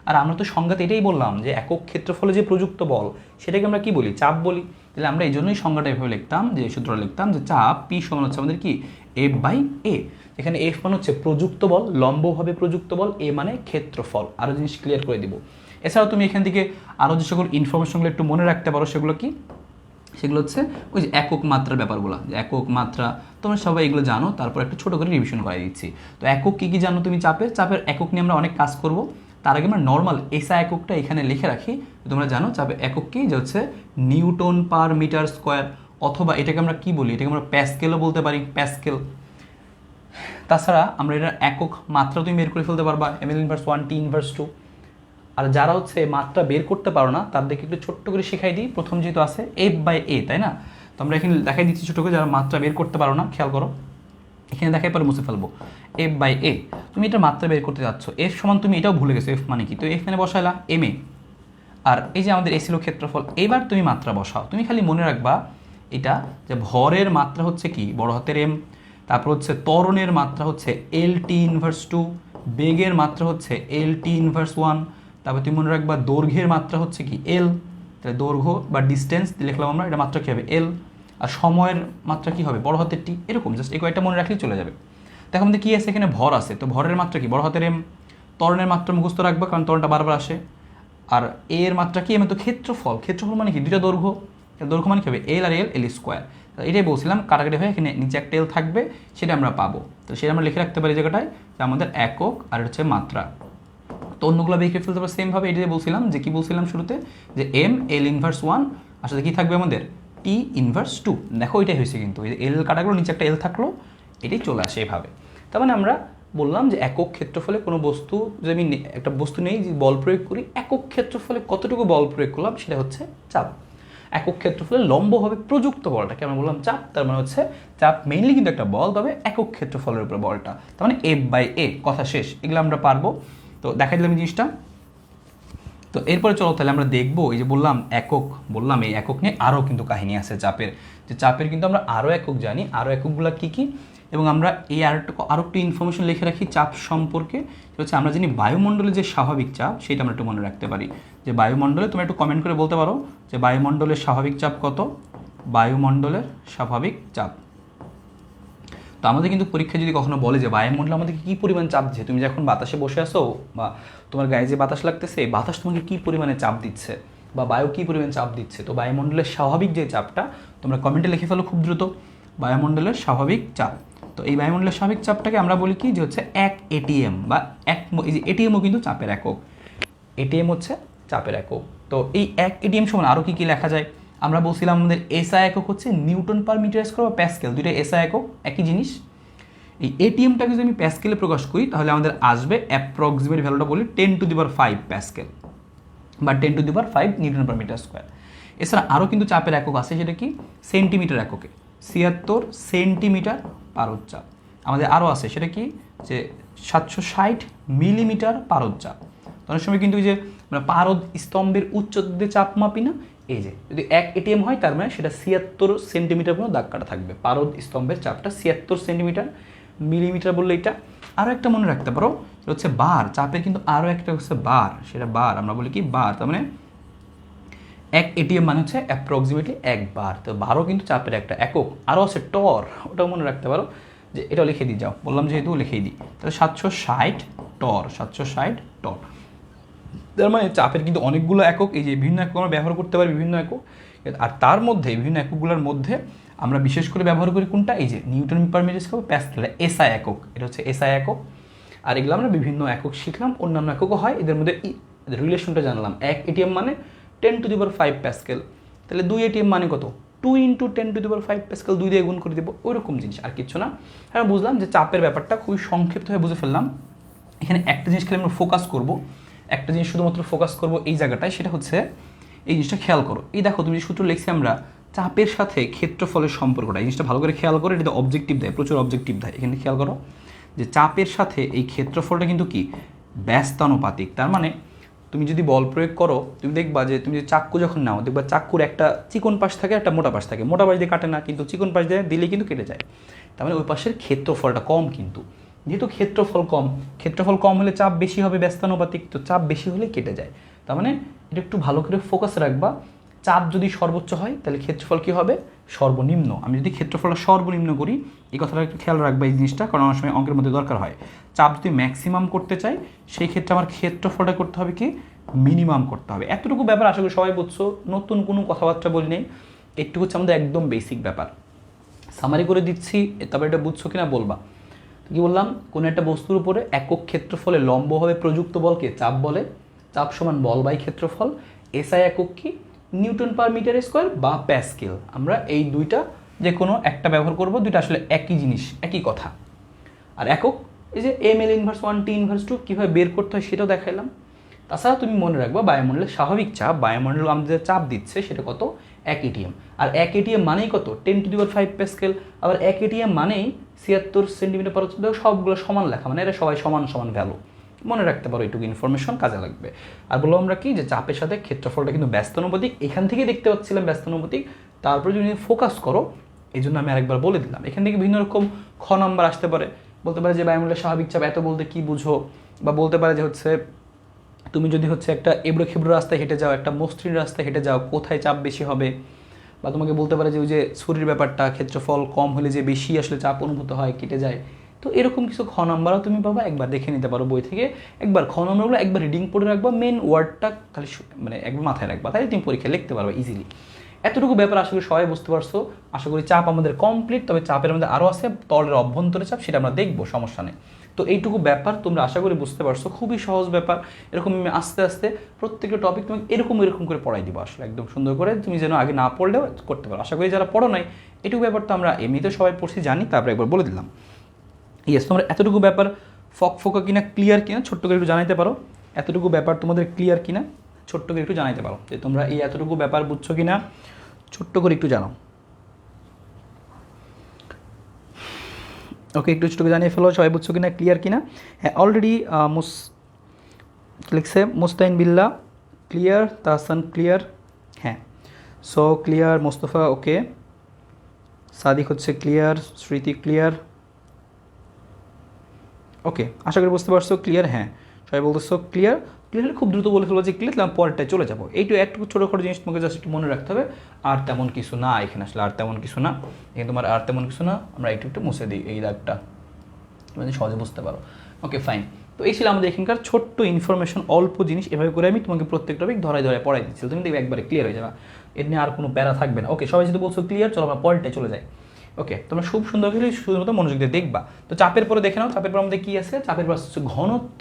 আর আমরা তো সংজ্ঞাতে এটাই বললাম যে একক ক্ষেত্রফলে যে প্রযুক্ত বল সেটাকে আমরা কি বলি? চাপ বলি। তাহলে আমরা এই জন্যই সংজ্ঞাটা এভাবে লিখতাম, যে সূত্রটা লিখতাম যে চাপ পি সমান হচ্ছে আমাদের কি এফ বাই এ। এখানে এফ মানে হচ্ছে প্রযুক্ত বল, লম্বভাবে প্রযুক্ত বল, এ মানে ক্ষেত্রফল। আরও জিনিস ক্লিয়ার করে দিব। এছাড়াও তুমি এখান থেকে আরও যে সকল ইনফরমেশনগুলো একটু মনে রাখতে পারো, সেগুলো কি? সেগুলো হচ্ছে ওই যে একক মাত্রার ব্যাপারগুলো, যে একক মাত্রা তোমরা সবাই এগুলো জানো, তারপর একটু ছোটো করে রিভিশন করাই দিচ্ছি। তো একক কী কী জানো তুমি? চাপের একক নিয়ে আমরা অনেক কাজ করব। তার আগে আমরা নর্মাল এসা এককটা এখানে লিখে রাখি। তোমরা জানো চাপের একক কি, যে হচ্ছে নিউটন পার মিটার স্কোয়ার, অথবা এটাকে আমরা কি বলি? এটাকে আমরা প্যাসকেলও বলতে পারি, প্যাসকেল। তাছাড়া আমরা এটার একক মাত্রা তুমি বের করে ফেলতে পারবা, ml ইনভার্স 1, T ইনভার্স 2। আর যারা হচ্ছে মাত্রা বের করতে পারো না তাদেরকে একটু ছোট্ট করে শেখাই দিই। প্রথম যেহেতু আছে এফ বাই এ, তাই না? তো আমরা এখানে দেখাই দিচ্ছি ছোটো করে, যারা মাত্রা বের করতে পারো না খেয়াল করো, এখানে দেখাই পরে মুছে ফেলবো। এফ বাই এ, তুমি এটা মাত্রা বের করতে যাচ্ছ, এফ সমান তুমি এটাও ভুলে গেছো এফ মানে কি, তো এখানে বসাইলা এম এ। আর এই যে আমাদের এ ছিল ক্ষেত্রফল, এবার তুমি মাত্রা বসাও। তুমি খালি মনে রাখবা এটা, যে ভরের মাত্রা হচ্ছে কি বড় হাতের এম, তারপর হচ্ছে ত্বরণের মাত্রা হচ্ছে এল টি ইনভার্স 2, বেগের মাত্রা হচ্ছে এল টি ইনভার্স 1, তারপর তুমি মনে রাখবা দৈর্ঘ্যের মাত্রা হচ্ছে কি এল, তাহলে দৈর্ঘ্য বা ডিস্টেন্স লিখলাম আমরা, এটা মাত্রা কী হবে? এল। আর সময়ের মাত্রা কি হবে? বড় হাতের টি। এরকম জাস্ট এই কয়েকটা মনে রাখলেই চলে যাবে। দেখো আমাদের কী আছে এখানে? ভর আছে, তো ভরের মাত্রা কি? বড় হাতের এম। ত্বরণের মাত্রা মুখস্থ রাখবা, কারণ ত্বরণটা বারবার আসে। আর এর মাত্রা কি? তো ক্ষেত্রফল মানে কি? দুইটা দৈর্ঘ্য, দৈর্ঘ্য মানে কি হবে? এল আর এল, এল স্কোয়ার। এটাই বলছিলাম, কাটাকাটি হয়ে এখানে নিচে একটা এল থাকবে, সেটা আমরা পাবো। তো সেটা আমরা লিখে রাখতে পারি জায়গাটায়, যে আমাদের একক আর হচ্ছে মাত্রা। তো অন্যগুলো বেরিয়ে ফেলতে পারবো সেমভাবে। এটাই বলছিলাম, যে কি বলছিলাম শুরুতে, যে এম এল ইনভার্স 1, আসলে কি থাকবে আমাদের? টি ইনভার্স 2। দেখো এটাই হয়েছে, কিন্তু এই এল কাটাগুলো নিচে একটা এল থাকলো, এটাই চলে আসে এভাবে। তার মানে আমরা বললাম যে একক ক্ষেত্রফলে কোনো বস্তু, যদি আমি একটা বস্তু নেই যে বল প্রয়োগ করি, একক ক্ষেত্রফলে কতটুকু বল প্রয়োগ করলাম সেটা হচ্ছে চাপ। একক ক্ষেত্রফলে লম্বভাবে প্রযুক্ত বলটাকে আমরা বললাম চাপ। তার মানে হচ্ছে চাপ মেইনলি কিন্তু একটা বল, তবে একক ক্ষেত্রফলের উপরে বলটা, তার মানে এফ বাই এ, কথা শেষ। এগুলো আমরা পারবো। তো দেখাই দিলাম এই জিনিসটা। তো এরপরে চলো তাহলে আমরা দেখবো, এই যে বললাম একক, বললাম এই একক নিয়ে আরও কিন্তু কাহিনী আছে চাপের, যে চাপের কিন্তু আমরা আরও একক জানি, আরও এককগুলো কী কী, এবং আমরা এই আরও একটু ইনফরমেশন লিখে রাখি চাপ সম্পর্কে। হচ্ছে আমরা জানি বায়ুমণ্ডলে যে স্বাভাবিক চাপ, সেটা আমরা একটু মনে রাখতে পারি, যে বায়ুমণ্ডলে, তোমরা একটু কমেন্ট করে বলতে পারো যে বায়ুমণ্ডলের স্বাভাবিক চাপ কত? বায়ুমণ্ডলের স্বাভাবিক চাপ। তো আমাদের কিন্তু পরীক্ষায় যদি কখনো বলে যে বায়ুমণ্ডল আমাদেরকে কী পরিমাণ চাপ দিচ্ছে, তুমি যখন বাতাসে বসে আসো বা তোমার গায়ে যে বাতাস লাগতেছে, এই বাতাস তোমাকে কী পরিমাণে চাপ দিচ্ছে, বা বায়ু কী পরিমাণে চাপ দিচ্ছে, তো বায়ুমণ্ডলের স্বাভাবিক যে চাপটা তোমরা কমেন্টে লিখে ফেলো খুব দ্রুত, বায়ুমণ্ডলের স্বাভাবিক চাপ। তো এই বায়ুমণ্ডলের স্বাভাবিক চাপটাকে আমরা বলি কি, যে হচ্ছে 1 ATM, বা এই যে এটিএমও কিন্তু চাপের একক, এটিএম হচ্ছে চাপের একক। তো এই 1 এটিএম সমান আরও কী কী লেখা যায়, আমরা বলছিলাম আমাদের এসআই একক হচ্ছে নিউটন পার মিটার স্কোয়ার বা প্যাসকেল, দুইটা এসআই একক একই জিনিস। এই এটিএমটাকে যদি আমি প্যাসকেলে প্রকাশ করি তাহলে আমাদের আসবে অ্যাপ্রক্সিমেট ভ্যালুটা বলি 10⁵ প্যাসকেল বা 10⁵ নিউটন পার মিটার স্কোয়ার। এছাড়া আরও কিন্তু চাপের একক আছে, সেটা কি সেন্টিমিটার এককে, 76 সেন্টিমিটার পারদ চাপ। আমাদের আরও আছে, সেটা কি যে 760 মিলিমিটার পারদ চাপ। অনেক সময় কিন্তু যে মানে পারদ স্তম্ভের উচ্চতাতে চাপ মাপি না, এই যে যদি 1 এটিএম হয় তার মানে সেটা 76 সেন্টিমিটার পর্যন্ত দাগ কাটা থাকবে, পারদ স্তম্ভের চাপটা 76 সেন্টিমিটার। মিলিমিটার বললে এটা। আরও একটা মনে রাখতে পারো, সেটা হচ্ছে বার, চাপের কিন্তু আরও একটা হচ্ছে বার, সেটা বার, আমরা বলি কি বার, তার মানে 1 এটিএম মানে হচ্ছে অ্যাপ্রক্সিমেটলি 1 বার। তো বারও কিন্তু চাপের একটা একক। আরও আছে টর, ওটাও মনে রাখতে পারো, যে এটাও লিখে দিই, যাও বললাম যেহেতু লিখেই দিই, তাহলে 760 টর, 760 টর। তার মানে চাপের কিন্তু অনেকগুলো একক, এই যে বিভিন্ন একক আমরা ব্যবহার করতে পারি, বিভিন্ন একক। আর তার মধ্যে বিভিন্ন এককগুলোর মধ্যে আমরা বিশেষ করে ব্যবহার করি কোনটা, এই যে newton per metre square pascal, SI একক, এটা হচ্ছে এসআই একক। আর এগুলো আমরা বিভিন্ন একক শিখলাম, অন্যান্য এককও হয়, এদের মধ্যে রিলেশনটা জানলাম। 1 এটিএম মানে 10⁵ প্যাসকেল, তাহলে 2 এটিএম মানে কত, 2 × 10⁵ প্যাসকেল, 2 দিয়ে গুণ করে দেবো, ওইরকম জিনিস, আর কিচ্ছু না। হ্যাঁ বুঝলাম যে চাপের ব্যাপারটা খুবই সংক্ষিপ্তভাবে বুঝে ফেললাম। এখানে একটা জিনিস খালি আমরা ফোকাস করব, একটা জিনিস শুধুমাত্র ফোকাস করব এই জায়গাটায়, সেটা হচ্ছে এই জিনিসটা খেয়াল করো। এই দেখো তুমি যে সূত্র লিখছি আমরা, চাপের সাথে ক্ষেত্রফলের সম্পর্কটা, এই জিনিসটা ভালো করে খেয়াল করো, এটা অবজেক্টিভ দেয়, প্রচুর অবজেক্টিভ দেয়। এখানে খেয়াল করো যে চাপের সাথে এই ক্ষেত্রফলটা কিন্তু কি ব্যস্তানুপাতিক। তার মানে তুমি যদি বল প্রয়োগ করো, তুমি দেখবা যে তুমি যে চাক্কু যখন নাও, দেখবা চাক্কুর একটা চিকন পাশ থাকে, একটা মোটা পাশ থাকে, মোটা পাশ দিয়ে কাটে না, কিন্তু চিকন পাশ দিয়ে দিলে কিন্তু কেটে যায়। তার মানে ওই পাশের ক্ষেত্রফলটা কম, কিন্তু যেহেতু ক্ষেত্রফল কম হলে চাপ বেশি হবে, ব্যস্তানুপাতিক, তো চাপ বেশি হলে কেটে যায়। তার মানে এটা একটু ভালো করে ফোকাস রাখবা, চাপ যদি সর্বোচ্চ হয় তাহলে ক্ষেত্রফল কী হবে, সর্বনিম্ন। আমি যদি ক্ষেত্রফলটা সর্বনিম্ন করি, এই কথাটা একটু খেয়াল রাখবা এই জিনিসটা, কারণ অনেক সময় অঙ্কের মধ্যে দরকার হয়। চাপ যদি ম্যাক্সিমাম করতে চাই, সেই ক্ষেত্রে আমার ক্ষেত্রফলটা করতে হবে কি মিনিমাম করতে হবে। এতটুকু ব্যাপার আশা করি সবাই বুঝছো, নতুন কোনো কথাবার্তা বলি নেই, একটু হচ্ছে আমাদের একদম বেসিক ব্যাপার। সামারি করে দিচ্ছি, তারপরে এটা বুঝছো কিনা বলবা। কি বললাম, কোনো একটা বস্তুর উপরে একক ক্ষেত্রফলে লম্বভাবে প্রযুক্ত বলকে চাপ বলে, চাপ সমান বল বাই ক্ষেত্রফল। এসআই একক কি নিউটন পার মিটার স্কোয়ার বা প্যাসকেল। আমরা এই দুইটা যে কোনো একটা ব্যবহার করব, দুইটা আসলে একই জিনিস, একই কথা। আর একক এই যে ml−1 T−2 কীভাবে বের করতে হয় সেটাও দেখাইলাম। তাছাড়া তুমি মনে রাখবা বায়ুমণ্ডলের স্বাভাবিক চাপ, বায়ুমণ্ডল আমাদের চাপ দিচ্ছে সেটা কত, 1 এটিএম। আর 1 এটিএম মানেই কত, 10⁵ প্যাসকেল। আবার 1 এটিএম মানেই 76 সেন্টিমিটার পার, সবগুলো সমান লেখা, মানে এরা সবাই সমান সমান ভ্যালু। মনে রাখতে পারো, এইটুকু ইনফরমেশন কাজে লাগবে। আর বললাম আমরা কি, যে চাপের সাথে ক্ষেত্রফলটা কিন্তু ব্যস্তানুপাতিক, এখান থেকে দেখতে পাচ্ছিলাম ব্যস্তানুপাতিক, তারপরে যদি ফোকাস করো, এই জন্য আমি আরেকবার বলে দিলাম। এখান থেকে বিভিন্ন রকম খ নাম্বার আসতে পারে, বলতে পারে যে বায়ুমণ্ডলের স্বাভাবিক চাপ এত বলতে কি বুঝো, বা বলতে পারে যে হচ্ছে তুমি যদি হচ্ছে একটা এবড়ো খেবড়ো রাস্তায় হেঁটে যাও, একটা মসৃণ রাস্তায় হেঁটে যাও, কোথায় চাপ বেশি হবে। বা তোমাকে বলতে পারে যে ওই যে ছুরির ব্যাপারটা, ক্ষেত্রফল কম হলে যে বেশি আসলে চাপ অনুভূত হয়, কেটে যায়। তো এরকম কিছু খ নাম্বারও তুমি পাবা, একবার দেখে নিতে পারো বই থেকে, একবার খ নাম্বারগুলো একবার রিডিং পড়ে রাখবা, মেন ওয়ার্ডটা খালি মানে একবার মাথায় রাখবা, তাই তুমি পরীক্ষায় লিখতে পারবে ইজিলি। এতটুকু ব্যাপার আশা করি সবাই বুঝতে পারছো। আশা করি চাপ আমাদের কমপ্লিট, তবে চাপের মধ্যে আরও আছে তলের অভ্যন্তরে চাপ, সেটা আমরা দেখবো, সমস্যা নেই। তো এইটুকু ব্যাপার তোমরা আশা করি বুঝতে পারছো, খুবই সহজ ব্যাপার। এরকম আমি আস্তে আস্তে প্রত্যেকটা টপিক তোমাকে এরকম করে পড়াই দিব, আসলে একদম সুন্দর করে, তুমি যেন আগে না পড়লেও করতে পারো। আশা করি যারা পড়ো নাই, এটুকু ব্যাপার তো আমরা এমনিতে সবাই পড়ছি জানি, তারপরে একবার বলে দিলাম। ইয়েস, তোমরা এতটুকু ব্যাপার ফোকা কিনা, ক্লিয়ার কিনা, ছোট্ট করে একটু জানাইতে পারো। এতটুকু ব্যাপার তোমাদের ক্লিয়ার কিনা, ছোট্ট করে একটু জানাইতে পারো যে তোমরা এই এতটুকু ব্যাপার বুঝছো কিনা, ছোট্ট করে একটু জানাও। ওকে, একটু ছোটো জানিয়ে ফেলো সবাই বুঝছো কিনা, ক্লিয়ার কিনা। হ্যাঁ, অলরেডি লিখছে মুস্তাইন বিল্লা ক্লিয়ার, তাহসান ক্লিয়ার, হ্যাঁ সো ক্লিয়ার, মোস্তফা ওকে, সাদিক হচ্ছে ক্লিয়ার, স্মৃতি ক্লিয়ার, ওকে আশা করি বুঝতে পারছো, ক্লিয়ার। হ্যাঁ সবাই বলতেছো ক্লিয়ার, ক্লিয়ার হলে খুব দ্রুত বলে ফেলবো যে ক্লিয়ার, তাহলে পরেরটায় চলে যাবো। এইটু একটু ছোটোখাটো জিনিস তোমাকে জাস্ট একটু মনে রাখতে হবে, আর তেমন কিছু না এখানে, আসলে আর তেমন কিছু না এখানে, তোমার আর তেমন কিছু না। আমরা একটু মুছে দিই এই দাগটা, তুমি সহজে বুঝতে পারো। ওকে ফাইন, তো এই ছিল আমাদের এখানকার ছোট্ট ইনফরমেশন, অল্প জিনিস, এভাবে করে আমি তোমাকে প্রত্যেক টপিক ধরাই পড়াই দিচ্ছি, তুমি দেখবে একবারে ক্লিয়ার হয়ে যাবে, এর নিয়ে আর কোনো প্যারা থাকবে না। ওকে, সবাই যদি বলছো ক্লিয়ার, চলো আমরা পরেরটায় চলে যাই। ওকে, তোমরা খুব সুন্দর করে শুধুমাত্র মনোযোগ দিয়ে দেখবা। তো চাপের পরে দেখে নাও, চাপের পর আমাদের কী আছে, চাপের পর হচ্ছে ঘনত্ব,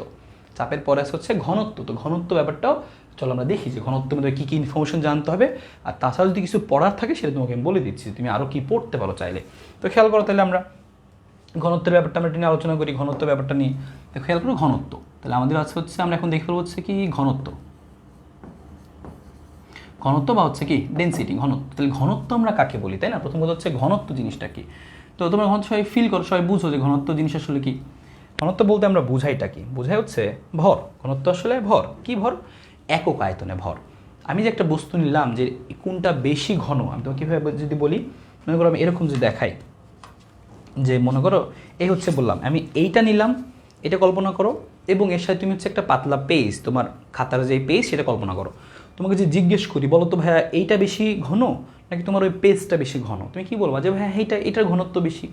চাপের পরে হচ্ছে ঘনত্ব। তো ঘনত্ব ব্যাপারটাও চলো আমরা দেখি যে ঘনত্বের মধ্যে কী কী ইনফরমেশন জানতে হবে, আর তাছাড়া যদি কিছু পড়ার থাকে সেটা তোমাকে আমি বলে দিচ্ছি, তুমি আরও কী পড়তে পারো চাইলে। তো খেয়াল করো তাহলে আমরা ঘনত্বের ব্যাপারটা আমরা নিয়ে আলোচনা করি, ঘনত্ব ব্যাপারটা নিয়ে। তো খেয়াল করো ঘনত্ব, তাহলে আমাদের আছে হচ্ছে আমরা এখন দেখে ফেলবো হচ্ছে কি ঘনত্ব, ঘনত্ব বা হচ্ছে কি ডেনসিটি, ঘনত্ব। তাহলে ঘনত্ব আমরা কাকে বলি, তাই না? প্রথম কথা হচ্ছে ঘনত্ব জিনিসটা কি। তো তোমরা ঘনত্ব সবাই ফিল করো, সবাই বুঝো যে ঘনত্ব জিনিস আসলে কি। ঘনত্ব বলতে আমরা বুঝাইটা কি, বুঝাই হচ্ছে ভর। ঘনত্ব আসলে ভর, কি ভর? একক আয়তনে ভর। আমি যে একটা বস্তু নিলাম যে কোনটা বেশি ঘন, আমি তোমাকে কীভাবে যদি বলি, মনে করো আমি এরকম যদি দেখাই যে মনে করো এই হচ্ছে বললাম আমি এইটা নিলাম, এটা কল্পনা করো, এবং এর সাথে তুমি হচ্ছে একটা পাতলা পেজ, তোমার খাতার যে পেজ সেটা কল্পনা করো। তোমাকে যে জিজ্ঞেস করি বলো তো ভাইয়া এইটা বেশি ঘন নাকি তোমার ওই পেজটা বেশি ঘন, তুমি কি বলবা যে ভাইয়া এটার ঘনত্ব বেশি।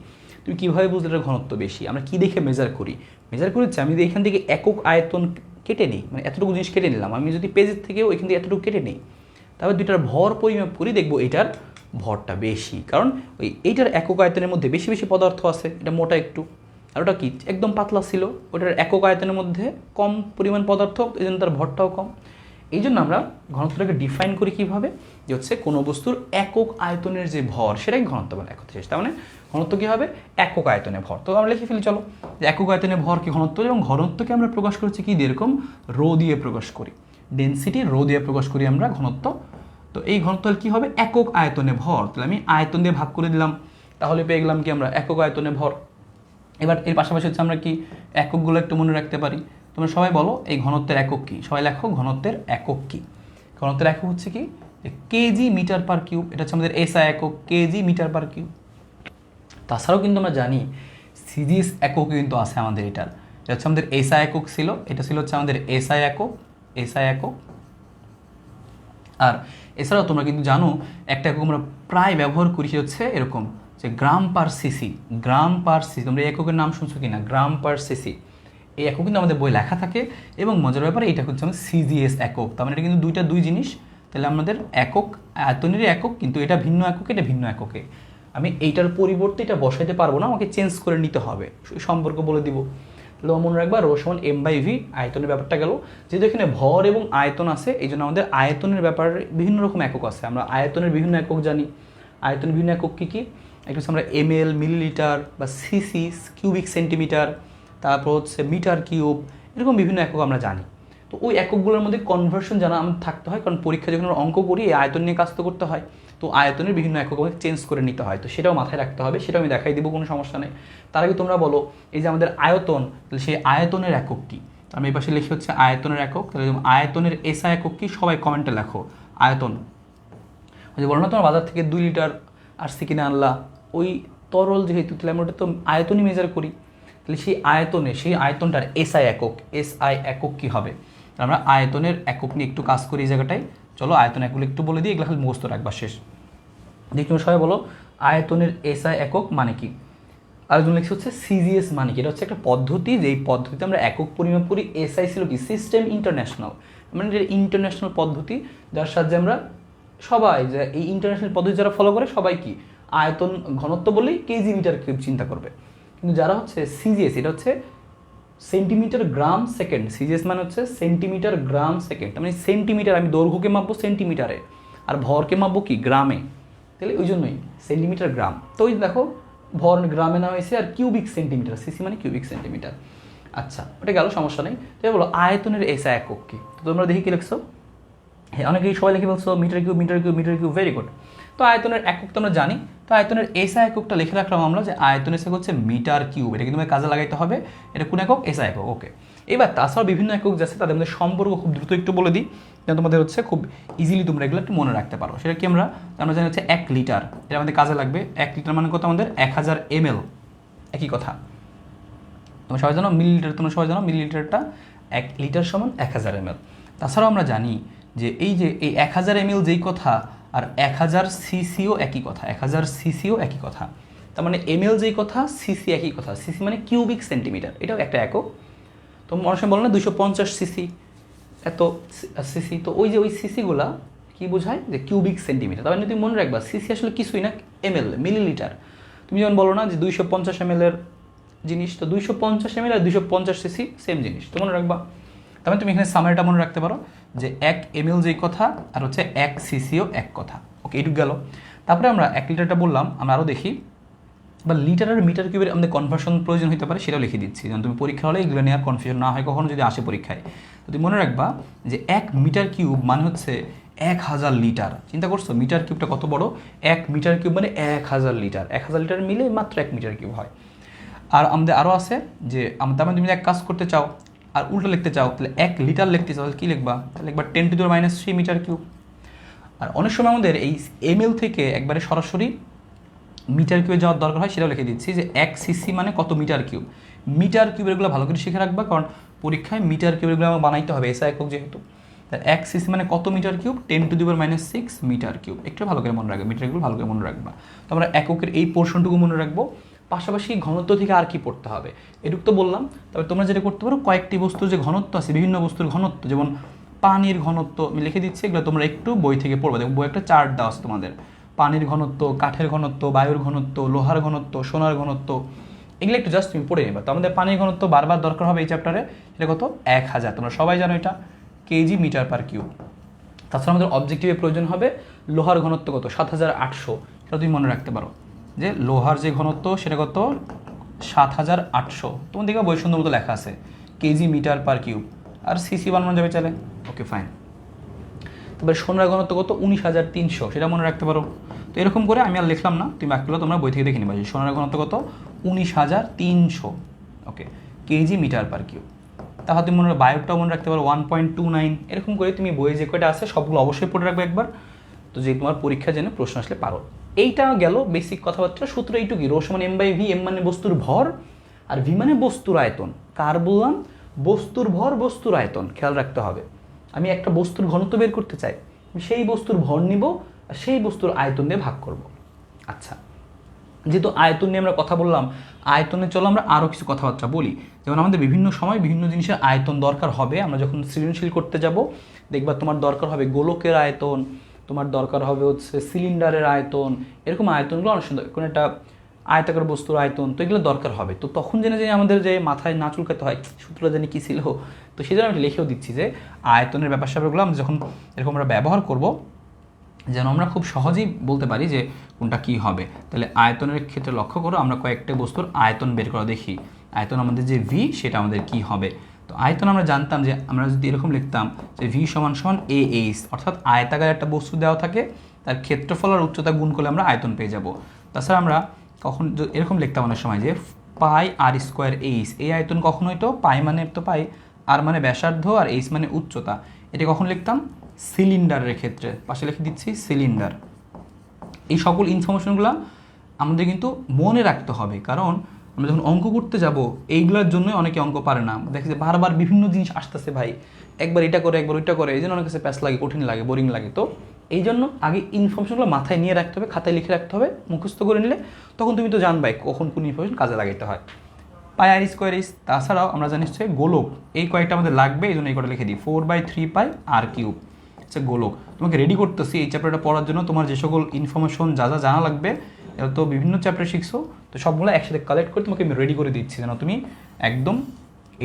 তুমি কীভাবে বুঝলে এটার ঘনত্ব বেশি? আমরা কি দেখে মেজার করি? মেজার করেছি আমি যদি এখান থেকে একক আয়তন কেটে নিই, মানে এতটুকু জিনিস কেটে নিলাম, আমি যদি পেজের থেকেও এখান থেকে এতটুকু কেটে নিই, তারপর দুইটার ভর পরিমাপ করি, দেখবো এটার ভরটা বেশি, কারণ এইটার একক আয়তনের মধ্যে বেশি বেশি পদার্থ আছে, এটা মোটা একটু, আর ওটা কি একদম পাতলা ছিল, ওটার একক আয়তনের মধ্যে কম পরিমাণ পদার্থ, এই জন্য তার ভরটাও কম। এই জন্য আমরা ঘনত্বটাকে ডিফাইন করি কীভাবে, যে হচ্ছে কোনো বস্তুর একক আয়তনের যে ভর সেটাই ঘনত্ব বলে এক কথা শেষ। তার মানে ঘনত্ব কী হবে? একক আয়তনে ভর। তো আমরা লিখে ফেলি চলো যে একক আয়তনে ভর কি ঘনত্ব, এবং ঘনত্বকে আমরা প্রকাশ করছি কি দিয়ে, এরকম রো দিয়ে প্রকাশ করি, ডেনসিটি রো দিয়ে প্রকাশ করি আমরা ঘনত্ব। তো এই ঘনত্ব কী হবে? একক আয়তনে ভর। তাহলে আমি আয়তন দিয়ে ভাগ করে দিলাম, তাহলে পেয়ে গেলাম কি আমরা একক আয়তনে ভর। এবার এর পাশাপাশি হচ্ছে আমরা কি এককগুলো একটু মনে রাখতে পারি। তোমরা সবাই বলো এই ঘনত্বের একক কী, সবাই লেখো ঘনত্বের একক কী। ঘনত্বের একক হচ্ছে কি কেজি মিটার পার কিউব, এটা হচ্ছে আমাদের এসআই একক, কেজি মিটার পার কিউব। তাছাড়াও কিন্তু আমরা জানি সিজিএস একক কিন্তু আছে আমাদের, এটা হচ্ছে আমাদের এসআই একক ছিল, এটা ছিল হচ্ছে আমাদের এসআই একক, এসআই একক। আর এছাড়াও তোমরা কিন্তু জানো একটা একক আমরা প্রায় ব্যবহার করি, হচ্ছে এরকম যে গ্রাম পার সিসি, গ্রাম পার সিসি। তোমরা এই এককের নাম শুনছো কি না? গ্রাম পার সিসি। এই একক কিন্তু আমাদের বই লেখা থাকে, এবং মজার ব্যাপারে এটা হচ্ছে আমাদের সিজিএস একক। তার মানে এটা কিন্তু দুই জিনিস। তাহলে আমাদের একক আয়তনেরই একক, কিন্তু এটা ভিন্ন একক, এটা ভিন্ন এককে। আমি এইটার পরিবর্তে এটা বসাইতে পারবো না, আমাকে চেঞ্জ করে নিতে হবে, সম্পর্ক বলে দিব। তাহলে মনে রাখবা রো সমান এম বাই ভি, আয়তনের ব্যাপারটা গেল। যেহেতু এখানে ভর এবং আয়তন আছে, এই জন্য আমাদের আয়তনের ব্যাপারে বিভিন্ন রকম একক আছে। আমরা আয়তনের বিভিন্ন একক জানি। আয়তনের বিভিন্ন একক কী কী? একটা হচ্ছে আমরা এমএল, মিলিলিটার বা সিসি, কিউবিক সেন্টিমিটার, তারপর হচ্ছে মিটার কিউব, এরকম বিভিন্ন একক আমরা জানি। তো ওই এককগুলোর মধ্যে কনভার্সন জানা আমাদের থাকতে হয়, কারণ পরীক্ষা যখন আমরা অঙ্ক করি এই আয়তন নিয়ে কাজ তো করতে হয়। তো আয়তনের বিভিন্ন একক আমাকে চেঞ্জ করে নিতে হয়, তো সেটাও মাথায় রাখতে হবে, সেটাও আমি দেখাই দিব, কোনো সমস্যা নেই। তার আগে তোমরা বলো এই যে আমাদের আয়তন, তাহলে সেই আয়তনের একক কী? আমি এই পাশে লিখি হচ্ছে আয়তনের একক। তাহলে আয়তনের এসআই একক কি? সবাই কমেন্টে লেখো আয়তন। ওই যে বলো না তোমার বাজার থেকে 2 লিটার আসছে কিনে আনলা, ওই তরল যেহেতু, তাহলে আমরা ওটা তো আয়তনই মেজার করি। তাহলে সেই আয়তনে, সেই আয়তনটার এসআই একক, এসআই একক কী হবে? আমরা আয়তনের একক নিয়ে একটু কাজ করি এই জায়গাটায়। চলো আয়তন একগুলো একটু বলে দিই, এগুলো খালি মুখস্থ রাখবা শেষ। দেখি তোমরা সবাই বলো আয়তনের এসআই একক মানে কি? আরেকজন লিখছে হচ্ছে সিজিএস মানে কি? এটা হচ্ছে একটা পদ্ধতি, যে এই পদ্ধতিতে আমরা একক পরিমাপ করি। এসআই ছিল কি? সিস্টেম ইন্টারন্যাশনাল, মানে এটা ইন্টারন্যাশনাল পদ্ধতি, যার সাহায্যে আমরা সবাই, যে এই ইন্টারন্যাশনাল পদ্ধতি যারা ফলো করে সবাই কি আয়তন ঘনত্ব বলেই কেজি মিটার কিউব চিন্তা করবে। কিন্তু যারা হচ্ছে সিজিএস, এটা হচ্ছে সেন্টিমিটার গ্রাম সেকেন্ড। সিজিএস মানে হচ্ছে সেন্টিমিটার গ্রাম সেকেন্ড, মানে সেন্টিমিটার, আমি দৈর্ঘ্যকে মাপবো সেন্টিমিটারে, আর ভরকে মাপবো কি গ্রামে। তাহলে ওই জন্যই সেন্টিমিটার গ্রাম। তো ওই দেখো ভর গ্রামে নেওয়া হয়েছে, আর কিউবিক সেন্টিমিটার, সিসি মানে কিউবিক সেন্টিমিটার। আচ্ছা ওটা গেল, সমস্যা নেই। তাই বলো আয়তনের এসআই একক কি? তো তোমরা দেখি কি লিখছো? হ্যাঁ অনেকেই সবাই লিখে বলছো metre cube, metre cube, metre cube, very good. তো আয়তনের একক তো আমরা জানি, তো আয়তনের এসআই এককটা লিখে রাখলাম আমরা, যে আয়তনের এসআই হচ্ছে মিটার কিউব। এটা কিন্তু কাজে লাগাইতে হবে, এটা কোন একক? এসআই একক। ওকে, এবার তাছাড়াও বিভিন্ন একক যাচ্ছে, তাদের মধ্যে সম্পর্ক খুব দ্রুত একটু বলে দিই, যেন তোমাদের হচ্ছে খুব ইজিলি তোমরা এগুলো একটু মনে রাখতে পারো। সেটা কি? আমরা জানি হচ্ছে 1 লিটার, এটা আমাদের কাজে লাগবে। 1 লিটার মানে কত? আমাদের 1000 ml, একই কথা। তোমরা সবাই জানো মিলিলিটার, তোমরা সবাই জানো মিলিলিটারটা 1 লিটার সমান 1000 ml। তাছাড়াও আমরা জানি যে এই 1000 ml যেই কথা, আর 1000 সিসিও একই কথা, 1000 সিসিও একই কথা। তার মানে ml যেই কথা, সিসি একই কথা। সিসি মানে কিউবিক সেন্টিমিটার, এটাও একটা একক। তো মনে সময় বলো না 250 সিসি, এত সিসি। তো ওই যে ওই সিসিগুলা কি বোঝায়? যে কিউবিক সেন্টিমিটার। তার মানে তুমি মনে রাখবা সিসি আসলে কিছুই না, ml, মিলিলিটার। তুমি যেমন বলো না যে 250 ml এর জিনিস, তো 250 ml আর 250 সিসি সেম জিনিস, তো মনে রাখবা। তার মানে তুমি এখানে সামারিটা মনে রাখতে পারো যে 1 ml যেই কথা আর হচ্ছে 1 সিসিও এক কথা। ওকে, এইটুকু গেল। তারপরে আমরা 1 লিটারটা বললাম, আমরা আরও দেখি বা লিটার আর মিটার কিউবের আমাদের কনভার্সন প্রয়োজন হতে পারে, সেটাও লিখে দিচ্ছি যেন তুমি পরীক্ষা হলে এগুলো নিয়ে আর কনফিউশন না হয় কখনো যদি আসে পরীক্ষায়। তো তুমি মনে রাখবা যে 1 মিটার কিউব মানে হচ্ছে 1000 লিটার। চিন্তা করছো মিটার কিউবটা কত বড়? 1 মিটার কিউব মানে 1000 লিটার। 1000 লিটার মিলে মাত্র 1 মিটার কিউব হয়। আর আমাদের আরও আছে যে তার মানে তুমি এক কাজ করতে চাও আর উল্টো লিখতে চাও, তাহলে 1 লিটার লিখতে চাও কী লিখবা? তাহলে লিখবা 10⁻³ মিটার কিউব। আর অনেক সময় আমাদের এই ml থেকে একবারে সরাসরি মিটার কিউবে যাওয়ার দরকার হয়, সেটাও লিখে দিচ্ছি যে 1 সিসি মানে কত মিটার কিউব। মিটার কিউবেরগুলো ভালো করে শিখে রাখবা, কারণ পরীক্ষায় মিটার কিউবেরগুলো আমার বানাইতে হবে এসআই একক যেহেতু। তার 1 সিসি মানে কত মিটার কিউব? 10⁻⁶ metre cube. একটু ভালো করে মনে রাখবে, মিটারগুলো ভালো করে মনে রাখবা। তো আমরা এককের এই পোর্শনটুকু মনে রাখবো। পাশাপাশি ঘনত্ব থেকে আর কি পড়তে হবে এটুকু তো বললাম। তবে তোমরা যেটা করতে পারো, কয়েকটি বস্তুর যে ঘনত্ব আছে, বিভিন্ন বস্তুর ঘনত্ব, যেমন পানির ঘনত্ব আমি লিখে দিচ্ছি, এগুলো তোমরা একটু বই থেকে পড়বে। দেখো বই একটা চার্ট দেওয়া আছে তোমাদের, পানির ঘনত্ব, কাঠের ঘনত্ব, বায়ুর ঘনত্ব, লোহার ঘনত্ব, সোনার ঘনত্ব, এগুলো একটু জাস্ট তুমি পড়ে নেবা। তো আমাদের পানির ঘনত্ব বারবার দরকার হবে এই চ্যাপ্টারে, এটা কত? 1000। তোমরা সবাই জানো এটা কেজি মিটার পার কিউব। তাছাড়া আমাদের অবজেক্টিভে প্রয়োজন হবে লোহার ঘনত্ব কত? 7800। সেটা তুমি মনে রাখতে পারো যে লোহার যে ঘনত্ব সেটা কত? 7800। তোমার দেখবা বই সুন্দর মতো লেখা আছে কেজি মিটার পার কিউব। আর সিসি বানানো যাবে চাইলে। Okay fine. তারপরে সোনার ঘনত্ব কত? 19300, সেটা মনে রাখতে পারো। তো এরকম করে আমি আর লিখলাম না, তুমি বাকিগুলো তোমরা বই থেকে দেখে নিবা যে সোনার ঘনত্ব কত? 19300। ওকে, কেজি মিটার পার কিউব। তাহলে তুমি মনে বায়োটাও মনে রাখতে পারো 1.29। এরকম করে তুমি বইয়ে যে কয়টা আছে সবগুলো অবশ্যই পড়ে রাখবে একবার, তো যে তোমার পরীক্ষা যেন প্রশ্ন আসলে পারো। এইটা গেল বেসিক কথাবার্তা। সূত্র এইটুকুই, রো সমান m/v। m মানে বস্তুর ভর আর v মানে বস্তুর আয়তন। কার বললাম? বস্তুর ভর, বস্তুর আয়তন। খেয়াল রাখতে হবে, আমি একটা বস্তুর ঘনত্ব বের করতে চাই, আমি সেই বস্তুর ভর নিব আর সেই বস্তুর আয়তন দিয়ে ভাগ করব। আচ্ছা, যেহেতু আয়তন নিয়ে আমরা কথা বললাম, আয়তনে চলো আমরা আরও কিছু কথাবার্তা বলি। যেমন আমাদের বিভিন্ন সময় বিভিন্ন জিনিসের আয়তন দরকার হবে। আমরা যখন সৃজনশীল করতে যাব দেখবা তোমার দরকার হবে গোলকের আয়তন, তোমার দরকার হবে হচ্ছে সিলিন্ডারের আয়তন, এরকম আয়তনগুলো অনেক সুন্দর, কোনো একটা আয়তাকার বস্তুর আয়তন, তো এগুলো দরকার হবে। তো তখন জেনে যে আমাদের যে মাথায় না চুলকাতে হয় সূত্রটা জানি কী ছিল, তো সেই জন্য আমি লিখেও দিচ্ছি যে আয়তনের ব্যাপার স্যাপারগুলো আমরা যখন এরকম আমরা ব্যবহার করব যেন আমরা খুব সহজেই বলতে পারি যে কোনটা কী হবে। তাহলে আয়তনের ক্ষেত্রে লক্ষ্য করো, আমরা কয়েকটা বস্তুর আয়তন বের করা দেখি। আয়তন আমাদের যে ভি, সেটা আমাদের কি হবে? তো আয়তন আমরা জানতাম যে আমরা যদি এরকম লিখতাম যে ভি সমান সমান AH, অর্থাৎ আয়তাকার একটা বস্তু দেওয়া থাকে, তার ক্ষেত্রফল আর উচ্চতা গুণ করলে আমরা আয়তন পেয়ে যাব। তাছাড়া আমরা কখন এরকম লিখতাম অনেক সময় যে পাই আর স্কোয়ার এইচ। এই আয়তন কখন হইতো? পাই মানে তো পাই, আর মানে ব্যাসার্ধ, আর এইচ মানে উচ্চতা। এটা কখন লিখতাম? সিলিন্ডারের ক্ষেত্রে। পাশে লিখে দিচ্ছি সিলিন্ডার। এই সকল ইনফরমেশনগুলো আমাদের কিন্তু মনে রাখতে হবে, কারণ আমরা যখন অঙ্ক করতে যাব এইগুলোর জন্যই অনেকে অঙ্ক পারে না। দেখে যে বারবার বিভিন্ন জিনিস আসতেছে ভাই, একবার এটা করে একবার ওইটা করে, এই জন্য অনেক কাছে প্যাস লাগে, কঠিন লাগে, বোরিং লাগে। তো এই জন্য আগে ইনফরমেশনগুলো মাথায় নিয়ে রাখতে হবে, খাতায় লিখে রাখতে হবে, মুখস্থ করে নিলে তখন তুমি তো জানবাই কখন কোন ইনফরমেশন কাজে লাগাইতে হয়। পাই আর স্কোয়ার এইচ। তাছাড়াও আমরা জানি হচ্ছে গোলক, এই কয়েকটা আমাদের লাগবে, এই জন্য এই কটা লিখে দিই 4/3 পাই আর কিউব হচ্ছে গোলক। তোমাকে রেডি করতেছি এই চ্যাপ্টারটা পড়ার জন্য। তোমার যে সকল ইনফরমেশন যা যা জানা লাগবে, এটা তো বিভিন্ন চ্যাপ্টার শিখছো, তো সবগুলো একসাথে কালেক্ট করে তোমাকে আমি রেডি করে দিচ্ছি যেন তুমি একদম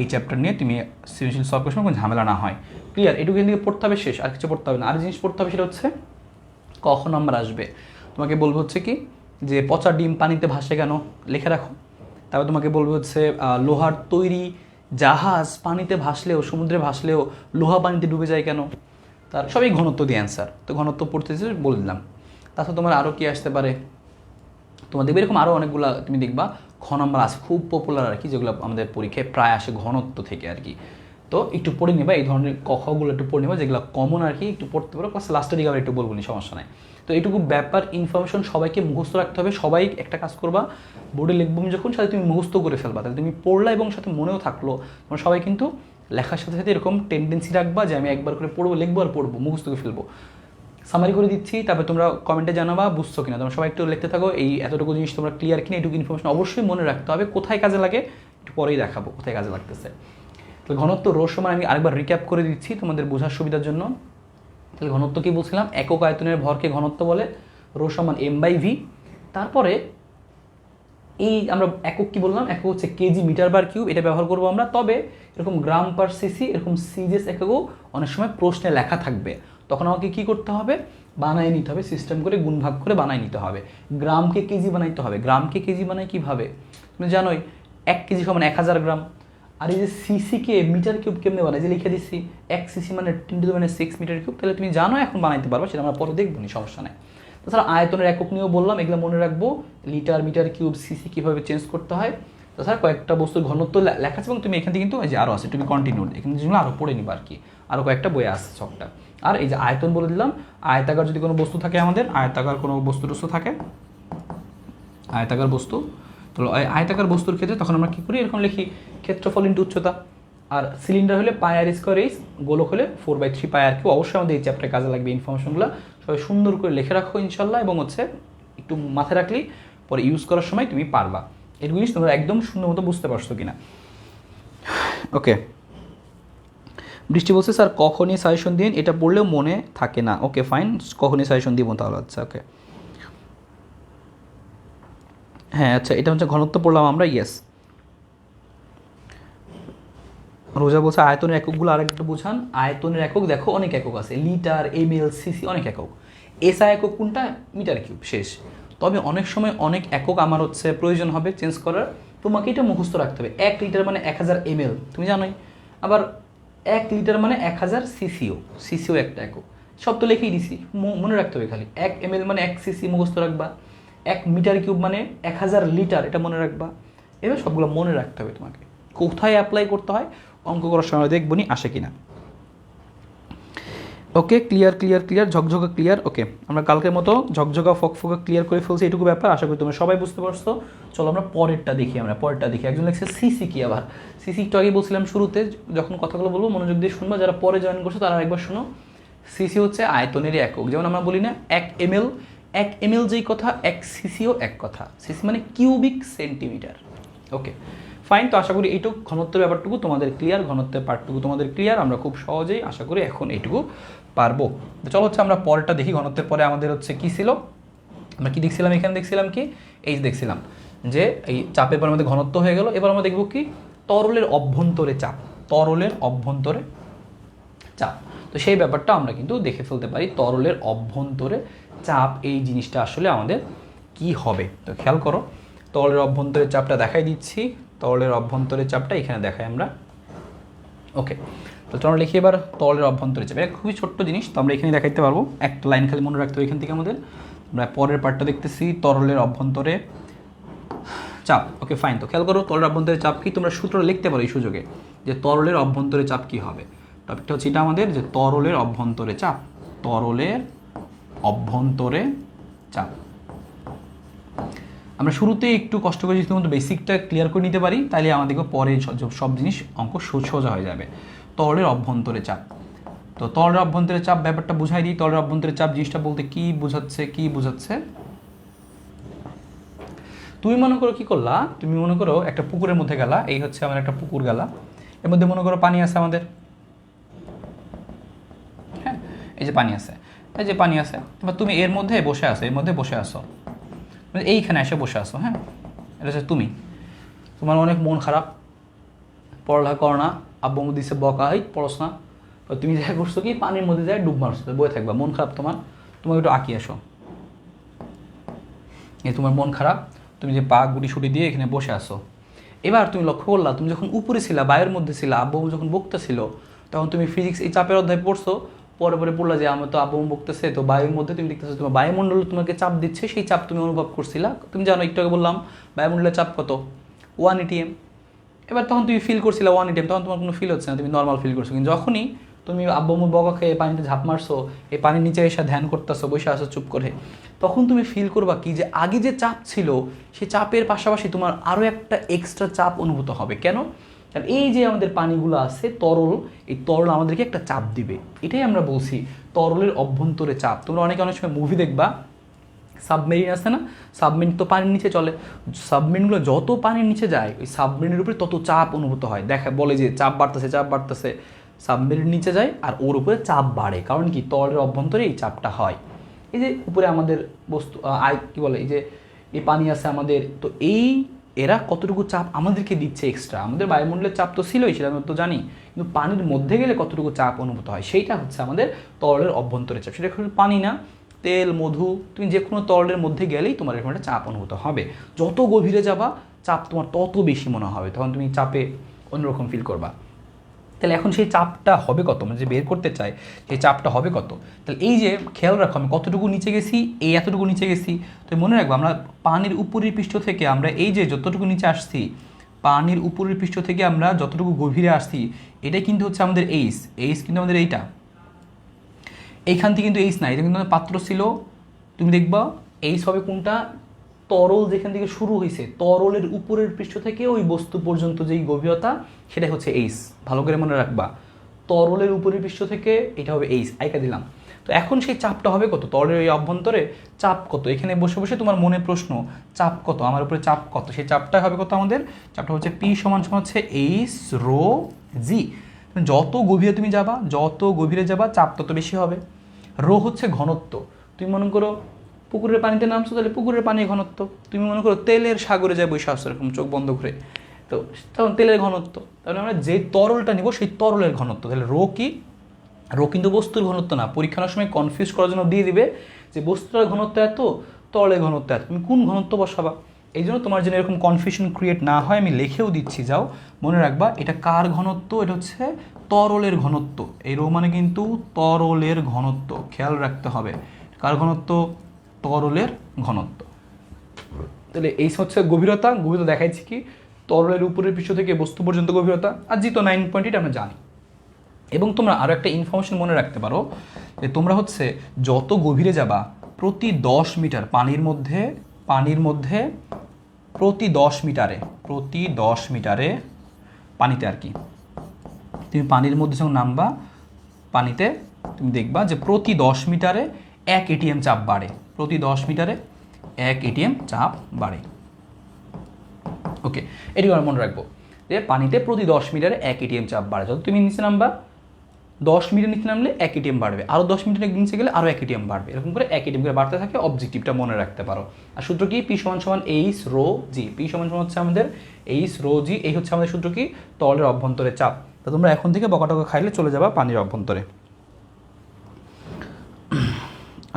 এই চ্যাপ্টার নিয়ে তুমি সৃজনশীল সলভ করার সময় কোনো ঝামেলা না হয়। ক্লিয়ার? এটুকু দিকে পড়তে হবে, শেষ, আর কিছু পড়তে হবে না। আর জিনিস পড়তে হবে সেটা হচ্ছে ক নাম্বার আসবে, তোমাকে বলবো হচ্ছে কি যে পচা ডিম পানিতে ভাসে কেন, লিখে রাখো। তারপর তোমাকে বলবো হচ্ছে লোহার তৈরি জাহাজ পানিতে ভাসলেও, সমুদ্রে ভাসলেও লোহা পানিতে ডুবে যায় কেন, তার সবই ঘনত্ব দিয়ে অ্যান্সার। তো ঘনত্ব পড়তে বলে দিলাম। তাছাড়া তোমার আরও কি আসতে পারে, তোমার দেখবে এরকম আরও অনেকগুলো তুমি দেখবা খ নাম্বার আছে খুব পপুলার আর কি, যেগুলো আমাদের পরীক্ষায় প্রায় আসে ঘনত্ব থেকে আর কি। তো একটু পড়ে নেবা, এই ধরনের কখগুলো একটু পড়ে নেবা, যেগুলো কমন আর কি, একটু পড়তে পারো। প্লাস লাস্টের দিকে আবার একটু বলবো নি, সমস্যা নাই। তো এইটুকু ব্যাপার ইনফরমেশন সবাইকে মুখস্থ রাখতে হবে। সবাই একটা কাজ করবা, বোর্ডে লিখবো যখন সাথে তুমি মুখস্থ করে ফেলবা, তাহলে তুমি পড়লা এবং সাথে মনেও থাকলো। তোমরা সবাই কিন্তু লেখার সাথে সাথে এরকম টেন্ডেন্সি রাখবা যে আমি একবার করে পড়বো, লিখবো আর পড়বো, মুখস্থ করে ফেলবো। সামারি করে দিচ্ছি, তারপরে তোমরা কমেন্টে জানাবা বুঝছো কিনা। তোমরা সবাই একটু লিখতে থাকো এই এতটুকু জিনিস তোমরা ক্লিয়ার কিনা, এটুকু ইনফরমেশন অবশ্যই মনে রাখতে হবে। কোথায় কাজে লাগে একটু পরেই দেখাবো কোথায় কাজে লাগতেছে। তাহলে ঘনত্ব রো সমান, আমি আরেকবার রিক্যাপ করে দিচ্ছি তোমাদের বোঝার সুবিধার জন্য। তাহলে ঘনত্ব কি বলছিলাম? একক আয়তনের ভরকে ঘনত্ব বলে, রো সমান m/v। তারপরে এই আমরা একক কি বললাম? একক হচ্ছে কেজি মিটার পার কিউব, এটা ব্যবহার করবো আমরা। তবে এরকম গ্রাম পার সিসি, এরকম সিজিএস এককও অনেক সময় প্রশ্নে লেখা থাকবে, তখন আমাকে কি করতে হবে, বানায় নিতে হবে, সিস্টেম করে গুণ ভাগ করে বানায় নিতে হবে। গ্রামকে কেজি বানাইতে হবে, গ্রামকে কেজি বানায় কীভাবে, তুমি জানোই 1 কেজি সমান 1000 গ্রাম। আর এই যে সিসিকে মিটার কিউব কেমনে বানায়, যে লিখে দিচ্ছি 1 সিসি মানে 10⁻6 মিটার কিউব, তাহলে তুমি জানো এখন বানাইতে পারবা, সেটা আমরা পরে দেখবো নি, সমস্যা নেই। তাছাড়া আয়তনের একক নিয়েও বললাম, এগুলো মনে রাখবো, লিটার মিটার কিউব সিসি কীভাবে চেঞ্জ করতে হয়। তাছাড়া কয়েকটা বস্তুর ঘনত্ব লেখা আছে এবং তুমি এখান থেকে কিন্তু এই যে আরও আছে, তুমি কন্টিনিউ এখানে যেগুলো আরও পড়ে নিবা আর কি, আরও কয়েকটা বই আসছে সবটা। আর এই যে আয়তন বলে দিলাম, আয়তাকার যদি কোনো বস্তু থাকে, আমাদের আয়তাকার কোনো বস্তু টস্তু থাকে, আয়তাকার বস্তু, তো আয়তাকার বস্তুর ক্ষেত্রে তখন আমরা কী করি, এরকম লিখি ক্ষেত্রফল ইন্টু উচ্চতা। আর সিলিন্ডার হলে πr²h, গোলক হলে 4/3 πr3। অবশ্যই আমাদের এই চ্যাপ্টারে কাজে লাগবে ইনফরমেশনগুলো, সবাই সুন্দর করে লিখে রাখো ইনশাল্লাহ, এবং হচ্ছে একটু মাথায় রাখলেই পরে ইউজ করার সময় তুমি পারবা। এই জিনিস তোমরা একদম সুন্দর মতো বুঝতে পারছো কিনা। ওকে, বৃষ্টি বলছে স্যার কখনই সাজেশন দিন, এটা পড়লেও মনে থাকে না। ওকে ফাইন, কখনই সাজেশন দিব তাহলে। আচ্ছা ওকে, হ্যাঁ আচ্ছা, এটা হচ্ছে ঘনত্ব পড়লাম আমরা, ইয়েস। রোজা বলছে আয়তনের এককগুলো আরেকটা বোঝান। আয়তনের একক দেখো অনেক একক আছে, লিটার, ml, সিসি, অনেক একক। এসআই একক কোনটা, মিটার কিউব, শেষ। তবে অনেক সময় অনেক একক আমার হচ্ছে প্রয়োজন হবে চেঞ্জ করার, তোমাকে এটা মুখস্থ রাখতে হবে। 1 লিটার মানে 1000 ml, তুমি জানোই। আবার 1 লিটার মানে 1000 সিসিও, সিসিও একটা একক, সব তো লিখেই দিছি, মনে রাখতে হবে খালি। 1 ml মানে 1 সিসি মুখস্থ রাখবা, 1 মিটার কিউব মানে 1000 লিটার, এটা মনে রাখবা। এবার সবগুলো মনে রাখতে হবে তোমাকে, কোথায় অ্যাপ্লাই করতে হয় অঙ্ক করার সময় দেখবো নি আসে কিনা। ওকে, ক্লিয়ার ক্লিয়ার ক্লিয়ার, ঝকঝকা ক্লিয়ার। ওকে, আমরা কালকের মতো ঝকঝকা ফকফকা ক্লিয়ার করে ফেলছি, এটুকু ব্যাপার। আশা করি তোমরা সবাই বুঝতে পারছো। চলো আমরা পরেরটা দেখি, একজন লিখছে সিসি কি, আবার সিসি একটু আগে বলছিলাম শুরুতে, যখন কথাগুলো বলবো মনোযোগ দিয়ে শুনবা, যারা পরে জয়েন করছো তারা একবার শোনো। সিসি হচ্ছে আয়তনেরই একক, যেমন আমরা বলি না 1 ml, 1 ml যেই কথা, 1 সিসিও এক কথা। সিসি মানে কিউবিক সেন্টিমিটার। ওকে ফাইন, তো আশা করি এইটুকু ঘনত্বের ব্যাপারটুকু তোমাদের ক্লিয়ার, ঘনত্বের পার্টটুকু তোমাদের ক্লিয়ার। আমরা খুব সহজেই আশা করি এখন এইটুকু পারবো। তো চলো হচ্ছে আমরা পরেরটা দেখি। ঘনত্বের পরে আমাদের হচ্ছে কী ছিল, আমরা কী দেখছিলাম, এখানে দেখছিলাম কি, এই দেখছিলাম যে এই চাপের পরে আমাদের ঘনত্ব হয়ে গেল। এবার আমরা দেখব কি, তরলের অভ্যন্তরে চাপ, তরলের অভ্যন্তরে চাপ। তো সেই ব্যাপারটা আমরা কিন্তু দেখে ফেলতে পারি, তরলের অভ্যন্তরে চাপ এই জিনিসটা আসলে আমাদের কি হবে। তো খেয়াল করো, তরলের অভ্যন্তরে চাপটা দেখাই দিচ্ছি, তরলের অভ্যন্তরে চাপটা এখানে দেখাই আমরা। ওকে, তো চলো লিখি এবার তরলের অভ্যন্তরে চাপ। এটা খুবই ছোট্ট জিনিস, তো আমরা এখানে দেখাইতে পারবো, একটা লাইন খালি মনে রাখতে হবে এখান থেকে আমাদের। আমরা পরের পার্টটা দেখতেছি, তরলের অভ্যন্তরে চাপ। ওকে ফাইন, তো খেয়াল করো তরলের অভ্যন্তরে চাপ কি, তোমরা সূত্র লিখতে পারো এই সুযোগে, যে তরলের অভ্যন্তরে চাপ কি হবে। টপিকটা হচ্ছে এটা আমাদের, যে তরলের অভ্যন্তরে চাপ, তরলের অভ্যন্তরে চাপ। আমরা শুরুতেই একটু কষ্ট করে যদি মতো বেসিকটা ক্লিয়ার করে নিতে পারি, তাহলে আমাদেরকে পরে সব জিনিস অঙ্ক সোজা হয়ে যাবে। তরলের অভ্যন্তরে চাপ, তো তরলের অভ্যন্তরে চাপ ব্যাপারটা বুঝাই দিই। তরলের অভ্যন্তরে চাপ জিনিসটা বলতে কি বোঝাচ্ছে, তুমি মনে করো কি করলা, তুমি মনে করো একটা পুকুরের মধ্যে গেলা, এই হচ্ছে আমার একটা পুকুর গেলা, এর মধ্যে মনে করো পানি আছে আমাদের, হ্যাঁ এই যে পানি আছে, এবার তুমি এর মধ্যে বসে আসো, এইখানে এসে বসে আসো। হ্যাঁ, এটা হচ্ছে তুমি, তোমার অনেক মন খারাপ, পড়ালেখা করো না, আব্বু আম্মু দিচ্ছে বকা, এই পড়স না, তুমি দেখা করছো কি, পানির মধ্যে যায় ডুব মারছো, বয়ে থাকবা, মন খারাপ তোমাকে একটু আঁকি আসো। এই তোমার মন খারাপ, তুমি যে পা গুটি সুটি দিয়ে এখানে বসে আসো। এবার তুমি লক্ষ্য করলা, তুমি যখন উপরে ছিলা, বায়ুর মধ্যে ছিলা, আব্বু যখন বকতেছিল, তখন তুমি ফিজিক্স এই চাপের অধ্যায় পড়ছো, পরে পড়লা যে আমার তো আব্বু বকতেছে, তো বায়ুর মধ্যে তুমি দেখতেছো তোমার বায়ুমণ্ডল তোমাকে চাপ দিচ্ছে, সেই চাপ তুমি অনুভব করছিলা। তুমি জানো একটু আগে বললাম বায়ুমণ্ডলের চাপ কত, 1 ATM। এবার তখন তুমি ফিল করছিলা 1 ATM, তখন তোমার কোনো ফিল হচ্ছে না, তুমি নর্মাল ফিল করছো। কিন্তু যখনই তুমি আব্বু আম্মুর বকা খেয়ে পানিতে ঝাঁপ মারছো, এই পানির নিচে এসে ধ্যান করতেছো, বসে আসো চুপ করে, তখন তুমি ফিল করবা কি, যে আগে যে চাপ ছিল সেই চাপের পাশাপাশি তোমার আরও একটা এক্সট্রা চাপ অনুভূত হবে। কেন? কারণ এই যে আমাদের পানিগুলো আছে তরল, এই তরল আমাদেরকে একটা চাপ দিবে। এটাই আমরা বলছি তরলের অভ্যন্তরে চাপ। তোমরা অনেক সময় মুভি দেখবা, সাবমেরিন আছে না, সাবমেরিন তো পানির নিচে চলে, সাবমেরিনগুলো যত পানির নিচে যায় ওই সাবমেরিনের উপরে তত চাপ অনুভূত হয়। বলে যে চাপ বাড়তেছে, সাবমেরিন নিচে যায় আর ওর উপরে চাপ বাড়ে। কারণ কি, তরলের অভ্যন্তরে এই চাপটা হয়। এই যে উপরে আমাদের বস্তু কি বলে, এই যে এই পানি আছে আমাদের, তো এই এরা কতটুকু চাপ আমাদেরকে দিচ্ছে এক্সট্রা। আমাদের বায়ুমণ্ডলের চাপ তো ছিলই, সেটা আমরা তো জানি, কিন্তু পানির মধ্যে গেলে কতটুকু চাপ অনুভূত হয় সেইটা হচ্ছে আমাদের তরলের অভ্যন্তরের চাপ। সেটা শুধু পানি না, তেল, মধু, তুমি যে কোনো তরলের মধ্যে গেলেই তোমার এরকম একটা চাপ অনুভূত হবে। যত গভীরে যাবা চাপ তোমার তত বেশি মনে হবে, তখন তুমি চাপে অন্যরকম ফিল করবা। তাহলে এখন সেই চাপটা হবে কত, মানে যে বের করতে চাই সেই চাপটা হবে কত। তাহলে এই যে খেয়াল রাখো আমি কতটুকু নিচে গেছি, এই এতটুকু নিচে গেছি। তো মনে রাখবো আমরা পানির উপরের পৃষ্ঠ থেকে আমরা এই যে যতটুকু নিচে আসছি, পানির উপরের পৃষ্ঠ থেকে আমরা যতটুকু গভীরে আসছি, এটাই কিন্তু হচ্ছে আমাদের এইচ কিন্তু আমাদের এইটা, এইখান থেকে কিন্তু এইচ না, এটা কিন্তু আমাদের পাত্র ছিল। তুমি দেখবা এইচ হবে কোনটা, তরল যেখান থেকে শুরু হয়েছে, তরলের উপরের পৃষ্ঠ থেকে ওই বস্তু পর্যন্ত যেই গভীরতা, সেটাই হচ্ছে এইচ। ভালো করে মনে রাখবা, তরলের উপরের পৃষ্ঠ থেকে এটা হবে এইচ, আইকা দিলাম। তো এখন সেই চাপটা হবে কত, তরলের এই অভ্যন্তরে চাপ কত। এখানে বসে বসে তোমার মনে প্রশ্ন, চাপ কত, আমার উপরে চাপ কত, সেই চাপটা হবে কত আমাদের, চাপটা হচ্ছে পি সমান সমান হচ্ছে এইচ রো জি। যত গভীরে তুমি যাবা, যত গভীরে যাবা চাপ তত বেশি হবে। রো হচ্ছে ঘনত্ব। তুমি মনে করো পুকুরের পানিতে নামছো, তাহলে পুকুরের পানির ঘনত্ব। তুমি মনে করো তেলের সাগরে যায় বসে আসছো এরকম চোখ বন্ধ করে, তো তখন তেলের ঘনত্ব। তাহলে আমরা যে তরলটা নিব সেই তরলের ঘনত্ব। তাহলে রো কি, রো কিন্তু বস্তুর ঘনত্ব না। পরীক্ষার সময় কনফিউজ করার জন্য দিয়ে দিবে যে বস্তুর ঘনত্ব এত, তরলের ঘনত্ব এত, তুমি কোন ঘনত্ব বসাবা। এই জন্য তোমার যেন এরকম কনফিউশন ক্রিয়েট না হয় আমি লিখেও দিচ্ছি, যাও মনে রাখবা এটা কার ঘনত্ব, এটা হচ্ছে তরলের ঘনত্ব। এই রো মানে কিন্তু তরলের ঘনত্ব, খেয়াল রাখতে হবে কার ঘনত্ব, তরলের ঘনত্ব। তাহলে এই হচ্ছে গভীরতা, গভীরতা দেখাইছি কি তরলের উপরের পৃষ্ঠ থেকে বস্তু পর্যন্ত গভীরতা, আর জি তো 9.8 আমরা জানি। এবং তোমরা আরও একটা ইনফরমেশন মনে রাখতে পারো যে তোমরা হচ্ছে যত গভীরে যাবা প্রতি 10 মিটার পানির মধ্যে প্রতি 10 মিটারে পানিতে আর কি, তুমি পানির মধ্যে যখন নামবা পানিতে, তুমি দেখবা যে প্রতি 10 মিটারে 1 ATM চাপ বাড়ে, প্রতি 10 মিটারে 1 ATM চাপ বাড়ে। ওকে, এটি আমরা মনে রাখবো যে পানিতে প্রতি 10 মিটারে 1 ATM চাপ বাড়ে। যত তুমি নিচে নামবা 10 মিটার নিচে নামলে 1 ATM বাড়বে, আরও 10 মিটার নিচে গেলে আরও 1 ATM বাড়বে, এরকম করে 1 ATM করে বাড়তে থাকে। অবজেক্টিভটা মনে রাখতে পারো। আর সূত্র কি, পি সমান সমান এইচ রো জি, পি সমান সমান হচ্ছে আমাদের এইচ রো জি, এই হচ্ছে আমাদের সূত্র কি, তরলের অভ্যন্তরে চাপ। তো তোমরা এখন থেকে বকাটকা খাইলে চলে যাবা পানির অভ্যন্তরে।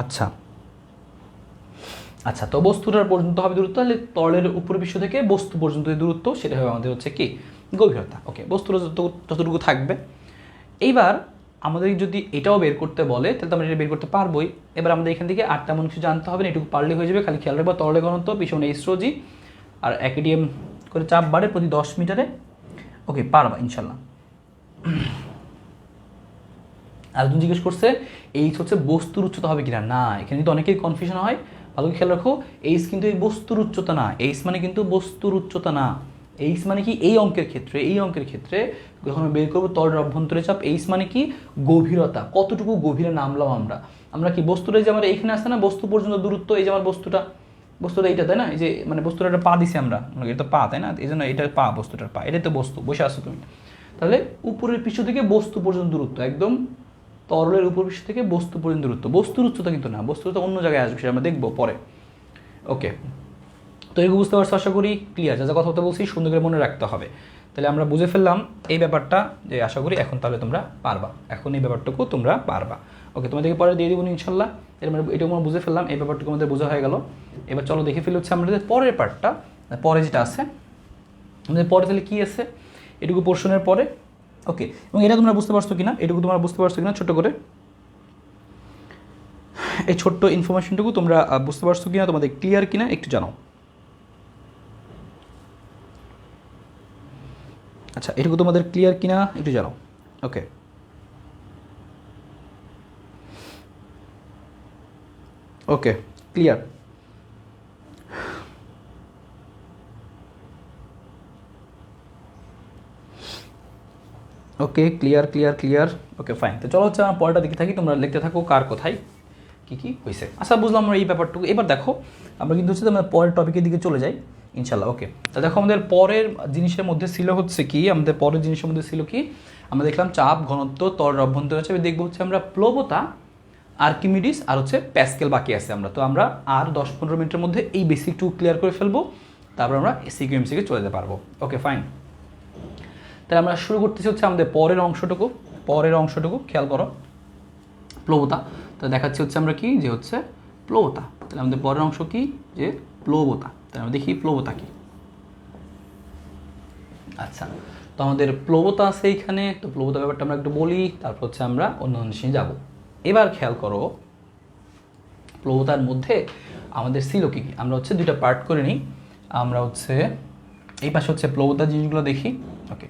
আচ্ছা আচ্ছা, তো বস্তুটার পর্যন্ত হবে দূরত্ব, তাহলে তরলের উপর পৃষ্ঠ থেকে বস্তু পর্যন্ত দূরত্ব সেটা হবে আমাদের হচ্ছে কি, গভীরতা। ওকে, বস্তুটা যতটুকু থাকবে। এইবার আমাদের যদি এটাও বের করতে বলে তাহলে তো আমরা এটা বের করতে পারবোই। এবার আমাদের এখান থেকে আটটা মনে কিছু জানতে হবে না, এটুকু পারলে হয়ে যাবে। খালি খেয়াল রাখবো তরলের ঘনত্ব পিছনে এইচ রো জি, আর 1 ATM করে চাপ বাড়ে প্রতি 10 মিটারে। ওকে, পারবা ইনশাল্লাহ। আর তুমি জিজ্ঞেস করছে এইচ হচ্ছে বস্তুর উচ্চতা হবে কিনা, না এখানে কিন্তু অনেকেই কনফিউশন হয়, ভালো খেয়াল রাখো। এইচ কিন্তু এই বস্তুর উচ্চতা না, এইচ মানে কিন্তু বস্তুর উচ্চতা না। এইচ মানে কি, এই অঙ্কের ক্ষেত্রে যখন বের করবো তরলের অভ্যন্তরে চাপ, এইচ মানে কি গভীরতা, কতটুকু গভীরে নামলাম আমরা কি বস্তুটা যে আমার এইখানে আসছে না, বস্তু পর্যন্ত দূরত্ব, এই যে আমার বস্তুটা এইটা তাই না, এই যে মানে বস্তুটা একটা পা দিছি আমরা, এটা তো পা তাই না, এই জন্য এটার পা, বস্তুটার পা, এটাই তো বস্তু, বসে আসছো তুমি। তাহলে উপরের পৃষ্ঠ থেকে বস্তু পর্যন্ত দূরত্ব, একদম তরলের উপর পৃষ্ঠ থেকে বস্তু পর্যন্ত দূরত্ব, বস্তুর উচ্চতা কিন্তু না, বস্তুটা অন্য জায়গায় আসবে, সেটা আমরা দেখবো পরে। ওকে, তো এগুলো বুঝতে পারছো আশা করি ক্লিয়ার, যা যা কথা বলছি সুন্দর করে মনে রাখতে হবে। তাহলে আমরা বুঝে ফেললাম এই ব্যাপারটা, যে আশা করি এখন তাহলে তোমরা পারবা, এখন এই ব্যাপারটুকু তোমরা পারবা। ওকে, তোমাদেরকে পরে দিয়ে দেবো ইনশাল্লাহ। এর মানে এটাও আমরা বুঝে ফেললাম, এই ব্যাপারটুকু আমাদের বোঝা হয়ে গেল। এবার চলো দেখে ফেলে হচ্ছে আমাদের পরের পার্টটা, পরে যেটা আছে আমাদের পরে, তাহলে কী আছে এটুকু পোর্শনের পরে। ওকে, এবং এটা তোমরা বুঝতে পারছো কিনা, এটুকু তোমরা বুঝতে পারছো কিনা ছোটো করে, এই ছোট্ট ইনফরমেশনটুকু তোমরা বুঝতে পারছো কিনা, তোমাদের ক্লিয়ার কিনা একটু জানাও। আচ্ছা, এটুকু তোমাদের ক্লিয়ার কিনা একটু জানাও। ওকে, ওকে ক্লিয়ার। ওকে, ক্লিয়ার। ওকে ফাইন, তো চলো হচ্ছে পরেরটা দিকে থাকি, তোমরা লিখতে থাকো কার কোথায় কী হয়েছে। আচ্ছা, বুঝলাম আমরা এই ব্যাপারটুকু। এবার দেখো আমরা কিন্তু হচ্ছে আমরা পরের টপিকের দিকে চলে যাই ইনশাল্লাহ। ওকে, তা দেখো আমাদের পরের জিনিসের মধ্যে ছিল হচ্ছে কি, আমরা দেখলাম চাপ, ঘনত্ব, তরলের অভ্যন্তরে আছে। দেখবো হচ্ছে আমরা প্লবতা, আর্কিমিডিস আর হচ্ছে প্যাসকেল বাকি আছে। আমরা আর 10-15 মিনিটের মধ্যে এই বেসিকটুকু ক্লিয়ার করে ফেলবো। তারপর আমরা সিকিউএমসিকে চলে যেতে পারবো। ওকে ফাইন, তাহলে আমরা শুরু করতেছি হচ্ছে আমাদের পরের অংশটুকু খেয়াল করো, প্লবতা। তো দেখাচ্ছি হচ্ছে আমরা কি যে হচ্ছে প্লবতা। তাহলে আমাদের পরের অংশ কি, যে প্লবতা। তাহলে আমরা দেখি প্লবতা কি। আচ্ছা, তো আমাদের প্লবতা আছে এইখানে, তো প্লবতা ব্যাপারটা আমরা একটু বলি, তারপর হচ্ছে আমরা অন্য জিনিসে যাব। এবার খেয়াল করো প্লবতার মধ্যে আমাদের ছিল কি কি। আমরা হচ্ছে দুইটা পার্ট করে নিই। আমরা হচ্ছে এই পাশে হচ্ছে প্লবতার জিনিসগুলো দেখি। ওকে,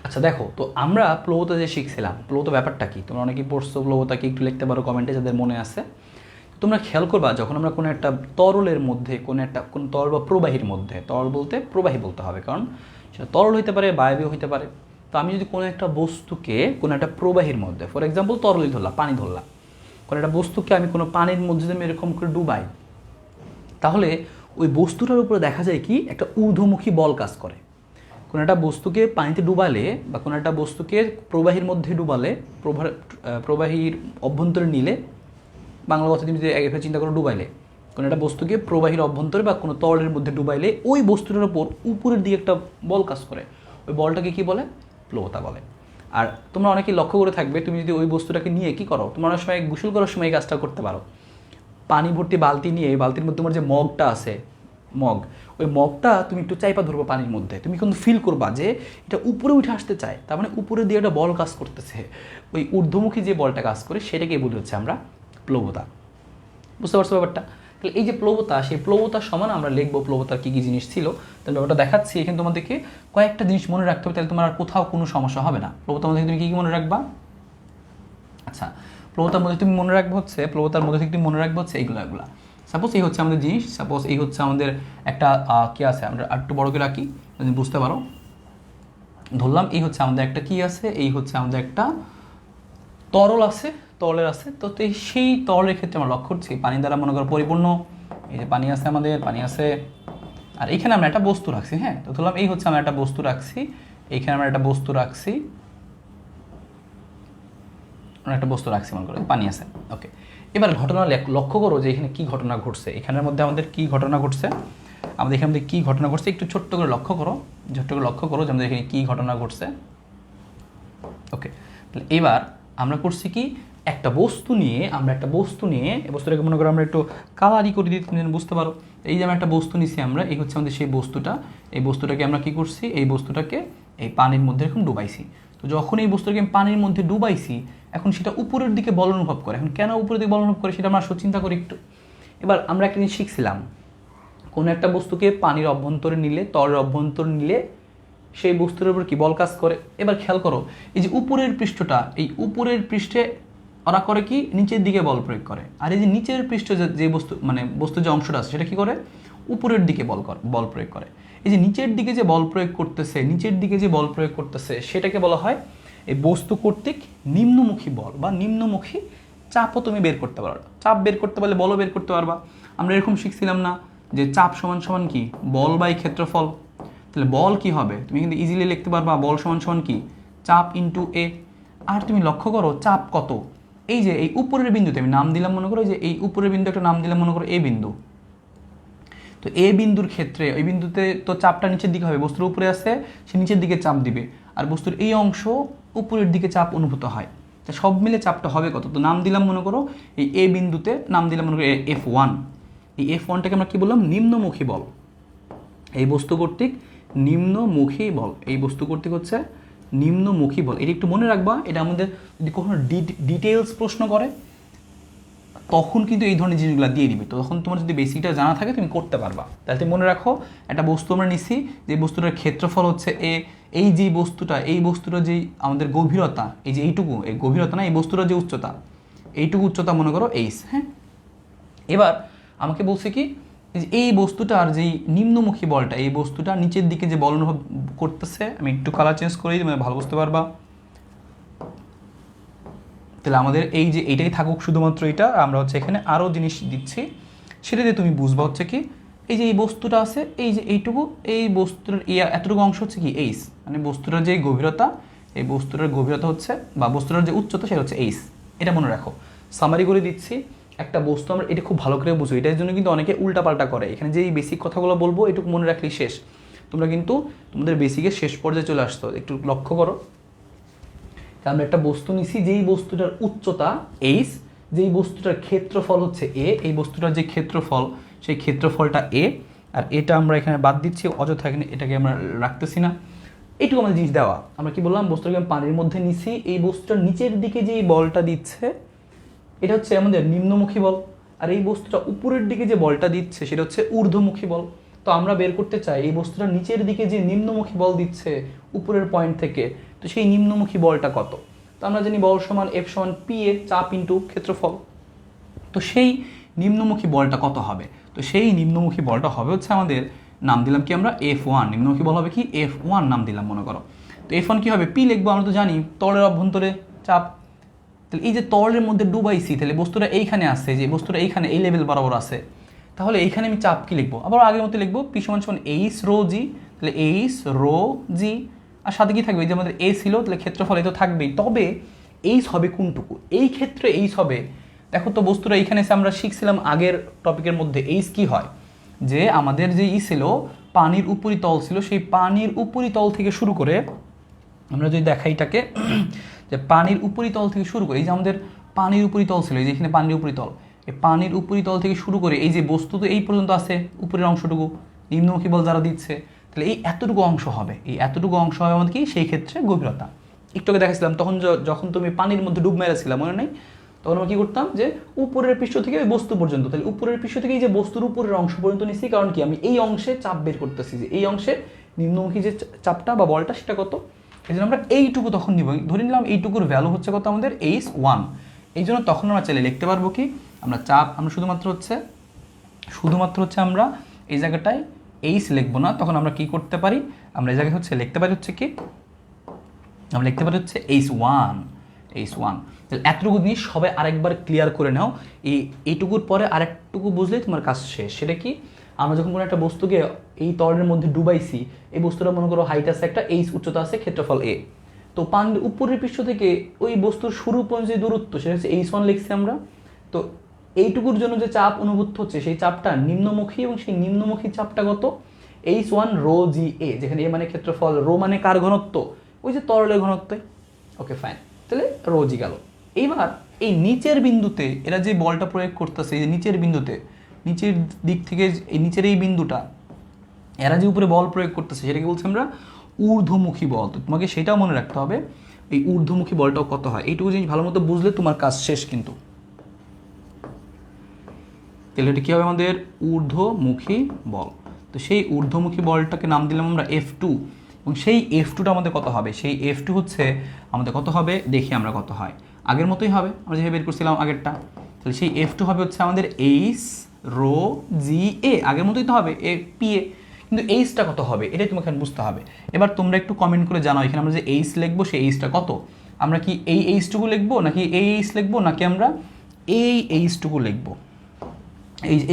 আচ্ছা দেখো, তো আমরা প্লবতা যে শিখছিলাম, প্লবতা ব্যাপারটা কি, তোমরা অনেকেই পড়ছো প্লবতা কি, একটু লিখতে পারো কমেন্টে যাদের মনে আছে। তোমরা খেয়াল করবা যখন আমরা কোনো একটা তরলের মধ্যে কোন তরল বা প্রবাহীর মধ্যে, তরল বলতে প্রবাহী বলতে হবে, কারণ সেটা তরল হইতে পারে, বায়বীয় হইতে পারে। তো আমি যদি কোনো একটা বস্তুকে কোনো একটা প্রবাহীর মধ্যে, ফর এক্সাম্পল তরলই ধরলাম, পানি ধরলাম, কোনো একটা বস্তুকে আমি কোনো পানির মধ্যে যদি আমি এরকম করে ডুবাই, তাহলে ওই বস্তুটার উপরে দেখা যায় কি একটা ঊর্ধ্বমুখী বল কাজ করে। কোনো একটা বস্তুকে পানিতে ডুবালে বা কোনো একটা বস্তুকে প্রবাহীর মধ্যে ডুবালে, প্রবাহীর অভ্যন্তরে নিলে, বাংলা কথা তুমি যদি এভাবে চিন্তা করো, ডুবাইলে কোনো একটা বস্তুকে প্রবাহীর অভ্যন্তরে বা কোনো তরলের মধ্যে ডুবাইলে ওই বস্তুটার উপর উপরের দিকে একটা বল কাজ করে, ওই বলটাকে কি বলে, প্লবতা বলে। আর তোমরা অনেকেই লক্ষ্য করে থাকবে, তুমি যদি ওই বস্তুটাকে নিয়ে কি করো, তোমরা অনেক সময় গোসল করার সময় এই কাজটা করতে পারো। পানি ভর্তি বালতি নিয়ে, এই বালতির মধ্যে তোমার যে মগটা আছে, ওই মগটা তুমি একটু চাইপা ধরবো পানির মধ্যে, তুমি কিন্তু ফিল করবা যে এটা উপরে উঠে আসতে চায়, তার মানে উপরে দিয়ে একটা বল কাজ করতেছে, ওই ঊর্ধ্বমুখী যে বলটা কাজ করে সেটাকে বলি হচ্ছে আমরা প্লবতা। বুঝতে পারছো ব্যাপারটা? তাহলে এই যে প্লবতা, সেই প্লবতার সমান আমরা লিখবো প্লবতার কী কী জিনিস ছিল। তাহলে ব্যাপারটা দেখাচ্ছি এখানে, তোমাদেরকে কয়েকটা জিনিস মনে রাখতে হবে, তাহলে তোমার আর কোথাও কোনো সমস্যা হবে না। প্লবতার মধ্যে তুমি কী কী মনে রাখবা? আচ্ছা, প্লবতার মধ্যে তুমি মনে রাখবো হচ্ছে, প্লবতার মধ্যে থেকে তুমি মনে রাখবো হচ্ছে এইগুলো। সাপোজ এই হচ্ছে আমাদের জিনিস, সাপোজ এই হচ্ছে আমাদের একটা কি আছে, আমরা একটু বড় করে রাখি যদি বুঝতে পারো। ধরলাম এই হচ্ছে আমাদের একটা কি আছে, এই হচ্ছে আমাদের একটা তরল আছে, তরলের আছে। তো সেই তরলের ক্ষেত্রে আমরা লক্ষ্য করছি পানি দ্বারা মনে করো পরিপূর্ণ, এই যে পানি আছে, আমাদের পানি আছে, আর এইখানে আমরা একটা বস্তু রাখছি। হ্যাঁ, তো ধরলাম এই হচ্ছে আমরা একটা বস্তু রাখছি, এইখানে আমরা একটা বস্তু রাখছি, মনে করো পানি আছে। ওকে, এবার ঘটনা লক্ষ্য করো যে এখানে কি ঘটনা ঘটছে, এখানের মধ্যে আমাদের কি ঘটনা ঘটছে, আমাদের এখানে কি ঘটনা ঘটছে একটু ছোট্ট করে লক্ষ্য করো যে আমাদের এখানে কি ঘটনা ঘটছে। ওকে, তাহলে এবার আমরা করছি কি, একটা বস্তু নিয়ে এই বস্তুটাকে মনে করো আমরা একটু কালারি করে দিই, তুমি যেন বুঝতে পারো। এই যে আমরা একটা বস্তু নিছি, আমরা এই হচ্ছে আমাদের সেই বস্তুটা, এই বস্তুটাকে আমরা কি করছি, এই বস্তুটাকে এই পানির মধ্যে এরকম ডুবাইছি। তো যখন এই বস্তুটাকে আমি পানির মধ্যে ডুবাইছি, এখন সেটা উপরের দিকে বল অনুভব করে। এখন কেন উপরের দিকে বল অনুভব করে সেটা আমরা চিন্তা করি একটু। এবার আমরা একটা জিনিস শিখছিলাম, কোনো একটা বস্তুকে পানির অভ্যন্তরে নিলে, তরের অভ্যন্তরে নিলে সেই বস্তুর উপর কি বল কাজ করে। এবার খেয়াল করো, এই যে উপরের পৃষ্ঠটা, এই উপরের পৃষ্ঠে ওরা করে কি, নিচের দিকে বল প্রয়োগ করে। আর এই যে নিচের পৃষ্ঠে যে বস্তু, মানে বস্তুর যে অংশটা আছে সেটা কি করে, উপরের দিকে বল প্রয়োগ করে। এই যে নিচের দিকে যে বল প্রয়োগ করতেছে, সেটাকে বলা হয় এই বস্তু কর্তৃক নিম্নমুখী বল বা নিম্নমুখী চাপও তুমি বের করতে পারো। চাপ বের করতে পারলে বলও বের করতে পারবা। আমরা এরকম শিখছিলাম না যে চাপ সমান সমান কি, বল বাই ক্ষেত্রফল। তাহলে বল কি হবে, তুমি কিন্তু ইজিলি লিখতে পারবা, বল সমান সমান কি, চাপ ইন্টু এ। আর তুমি লক্ষ্য করো চাপ কত, এই যে এই উপরের বিন্দুতে আমি নাম দিলাম, মনে করো যে এই উপরের বিন্দু একটা নাম দিলাম, মনে করো এ বিন্দু। তো এ বিন্দুর ক্ষেত্রে ওই বিন্দুতে তো চাপটা নিচের দিকে হবে, বস্তুর উপরে আছে, সে নিচের দিকে চাপ দিবে, আর বস্তুর এই অংশ উপরের দিকে চাপ অনুভূত হয়। তা সব মিলে চাপটা হবে কত, তো নাম দিলাম মনে করো এই এ বিন্দুতে নাম দিলাম মনে করো F1। এই F1টাকে আমরা কি বললাম, নিম্নমুখী বল। এই বস্তু কর্তৃক নিম্নমুখী বল, এই বস্তু কর্তৃক হচ্ছে নিম্নমুখী বল। এটা একটু মনে রাখবা, এটা আমাদের যদি কখনো ডিটেলস প্রশ্ন করে তখন কিন্তু এই ধরনের জিনিসগুলো দিয়ে দিবে। তো তখন তোমার যদি বেসিকটা জানা থাকে তুমি করতে পারবা। তাহলে তুমি মনে রাখো, একটা বস্তু আমরা নিছি, যে বস্তুটার ক্ষেত্রফল হচ্ছে এ, এই যে বস্তুটা, এই বস্তুটার যেই আমাদের গভীরতা, এই যে এইটুকু, এই গভীরতা না, এই বস্তুটার যে উচ্চতা, এইটুকু উচ্চতা মনে করো এইচ। হ্যাঁ, এবার আমাকে বলছে কি, এই বস্তুটার যেই নিম্নমুখী বলটা, এই বস্তুটা নিচের দিকে যে বল অনুভব করতেছে, আমি একটু কালার চেঞ্জ করি, তুমি ভালো বুঝতে পারবা। তাহলে আমাদের এই যে এইটাই থাকুক শুধুমাত্র এটা, আমরা হচ্ছে এখানে আরও জিনিস দিচ্ছি, সেটা দিয়ে তুমি বুঝবা হচ্ছে কি এই যে এই বস্তুটা আছে, এই যে এইটুকু, এই বস্তুর এতটুকু অংশ হচ্ছে কি এইচ, মানে বস্তুটার যে গভীরতা, এই বস্তুটার গভীরতা হচ্ছে বা বস্তুটার যে উচ্চতা সেটা হচ্ছে এইচ। এটা মনে রাখো। সামারি করে দিচ্ছি, একটা বস্তু আমরা এটা খুব ভালো করে বুঝো, এটার জন্য কিন্তু অনেকে উল্টাপাল্টা করে। এখানে যে এই বেসিক কথাগুলো বলবো এটুকু মনে রাখলেই শেষ। তোমরা কিন্তু তোমাদের বেসিকের শেষ পর্যায়ে চলে আসতো, একটু লক্ষ্য করো। আমরা একটা বস্তু নিছি, যেই বস্তুটার উচ্চতা এইচ, যেই বস্তুটার ক্ষেত্রফল হচ্ছে এ, এই বস্তুটার যে ক্ষেত্রফল সেই ক্ষেত্রফলটা এ, আর এটা আমরা এখানে বাদ দিচ্ছি অযথা, এখানে এটাকে আমরা রাখতেছি না। এইটুকু আমাদের জিনিস দেওয়া। আমরা কি বললাম, বস্তুটাকে আমি পানির মধ্যে নিছি, এই বস্তুটার নিচের দিকে যে বলটা দিচ্ছে এটা হচ্ছে আমাদের নিম্নমুখী বল, আর এই বস্তুটা উপরের দিকে যে বলটা দিচ্ছে সেটা হচ্ছে ঊর্ধ্বমুখী বল। তো আমরা বের করতে চাই এই বস্তুটা নিচের দিকে যে নিম্নমুখী বল দিচ্ছে উপরের পয়েন্ট থেকে, তো সেই নিম্নমুখী বলটা কত। তো আমরা জানি বল সমান এফ সমান পি এ, চাপ ইন্টু ক্ষেত্রফল। তো সেই নিম্নমুখী বলটা কত হবে, তো সেই নিম্নমুখী বলটা হবে হচ্ছে আমাদের, নাম দিলাম কি আমরা F1, নিম্নমুখী বল হবে কি F1 নাম দিলাম মনে করো। তো F1 কি হবে, পি লিখবো, আমরা তো জানি তলের অভ্যন্তরে চাপ। তাহলে এই যে তলের মধ্যে ডুবাইছি, তাহলে বস্তুটা এইখানে আসছে, যে বস্তুটা এইখানে এই লেভেল বরাবর আছে, তাহলে এইখানে আমি চাপ কি লিখবো, আবার আগের মতো লিখবো পি সমান সমান এইচ রো জি, তাহলে এইচ রো জি, আর সাথে কি থাকবে, যে আমাদের এ ছিল, তাহলে ক্ষেত্রফল এ তো থাকবেই, তবে এইচ হবে কোনটুকু, এই ক্ষেত্রে এইচ হবে। দেখো তো বস্তুটা এইখানে এসে আমরা শিখছিলাম আগের টপিকের মধ্যে এইচ কি হয়, যে আমাদের যে ছিল পানির উপরিতল ছিল, সেই পানির উপরিতল থেকে শুরু করে আমরা যদি দেখাই এটাকে, যে পানির উপরিতল থেকে শুরু করে, এই যে আমাদের পানির উপরিতল ছিল, এই যে এখানে পানির উপরিতল, এই পানির উপরিতল থেকে শুরু করে এই যে বস্তু তো এই পর্যন্ত আছে, উপরের অংশটুকু নিম্নমুখী বল যারা দিচ্ছে, তাহলে এই এতটুকু অংশ হবে, এই এতটুকু অংশ হবে আমাদের কি, সেই ক্ষেত্রে গভীরতা। একটু আগে দেখাচ্ছিলাম তখন যখন তুমি পানির মধ্যে ডুব মেরেছিলাম, মনে নেই, তখন আমরা কি করতাম, যে উপরের পৃষ্ঠ থেকে ওই বস্তু পর্যন্ত, তাহলে উপরের পৃষ্ঠ থেকে এই যে বস্তুর উপরের অংশ পর্যন্ত নিচ্ছি, কারণ কি আমি এই অংশে চাপ বের করতেছি, যে এই অংশে নিম্নমুখী যে চাপটা বা বলটা সেটা কত, এই জন্য আমরা এইটুকু তখন নিব, ধরে নিলাম এইটুকুর ভ্যালু হচ্ছে কত আমাদের H1। এই জন্য তখন আমরা চাইলে লিখতে পারবো কি, আমরা চাপ আমরা শুধুমাত্র হচ্ছে আমরা এই জায়গাটায় H লিখবো না, তখন আমরা কি করতে পারি, আমরা এই জায়গায় হচ্ছে লিখতে পারি হচ্ছে কি, আমরা লিখতে পারি হচ্ছে H1। তাহলে এতটুকু জিনিস সবাই আরেকবার ক্লিয়ার করে নাও, এইটুকুর পরে আরেকটুকু বুঝলেই তোমার কাজ শেষ। সেটা কি, আমরা যখন কোনো একটা বস্তুকে এই তলের মধ্যে ডুবাইছি, এই বস্তুটা মনে করো হাইট আছে একটা, এইচ উচ্চতা আছে, ক্ষেত্রফল এ, তো পানির উপরের পৃষ্ঠ থেকে ওই বস্তুর শুরু পর্যন্ত যে দূরত্ব সেটা হচ্ছে H1 লিখছি আমরা। তো এইটুকুর জন্য যে চাপ অনুভূত হচ্ছে সেই চাপটা নিম্নমুখী, এবং সেই নিম্নমুখী চাপটা কত, H1 রো জি এ, যেখানে এ মানে ক্ষেত্রফল, রো মানে কার ঘনত্ব, ওই যে তরলের ঘনত্ব। ওকে ফাইন, তাহলে রো জি গেল। এইবার এই নিচের বিন্দুতে এরা যে বলটা প্রয়োগ করতেছে, এই যে নিচের বিন্দুতে, নিচের দিক থেকে এই নিচের এই বিন্দুটা এরা যে উপরে বল প্রয়োগ করতেছে সেটাকে বলছি আমরা ঊর্ধ্বমুখী বল। তো তোমাকে সেটাও মনে রাখতে হবে, এই ঊর্ধ্বমুখী বলটাও কত হয়, এইটুকু জিনিস ভালো মতো বুঝলে তোমার কাজ শেষ কিন্তু। তাহলে এটা কী হবে আমাদের ঊর্ধ্বমুখী বল। তো সেই ঊর্ধ্বমুখী বলটাকে নাম দিলাম আমরা F2, এবং সেই F2টা আমাদের কত হবে, সেই F2 হচ্ছে আমাদের কত হবে, দেখি আমরা কত হয়, আগের মতোই হবে আমরা যেভাবে বের করছিলাম আগেরটা। তাহলে সেই F2 হবে হচ্ছে আমাদের এইচ রো জি এ, আগের মতোই তো হবে এ পি এ, কিন্তু এইচটা কত হবে এটাই তোমাকে বুঝতে হবে। এবার তোমরা একটু কমেন্ট করে জানাও, এখানে আমরা যে এইচ লিখবো সেই এইচটা কত, আমরা কি এই এইচটুকু লিখবো, নাকি এই এইচ লিখবো, নাকি আমরা এই এইচটুকু লিখবো।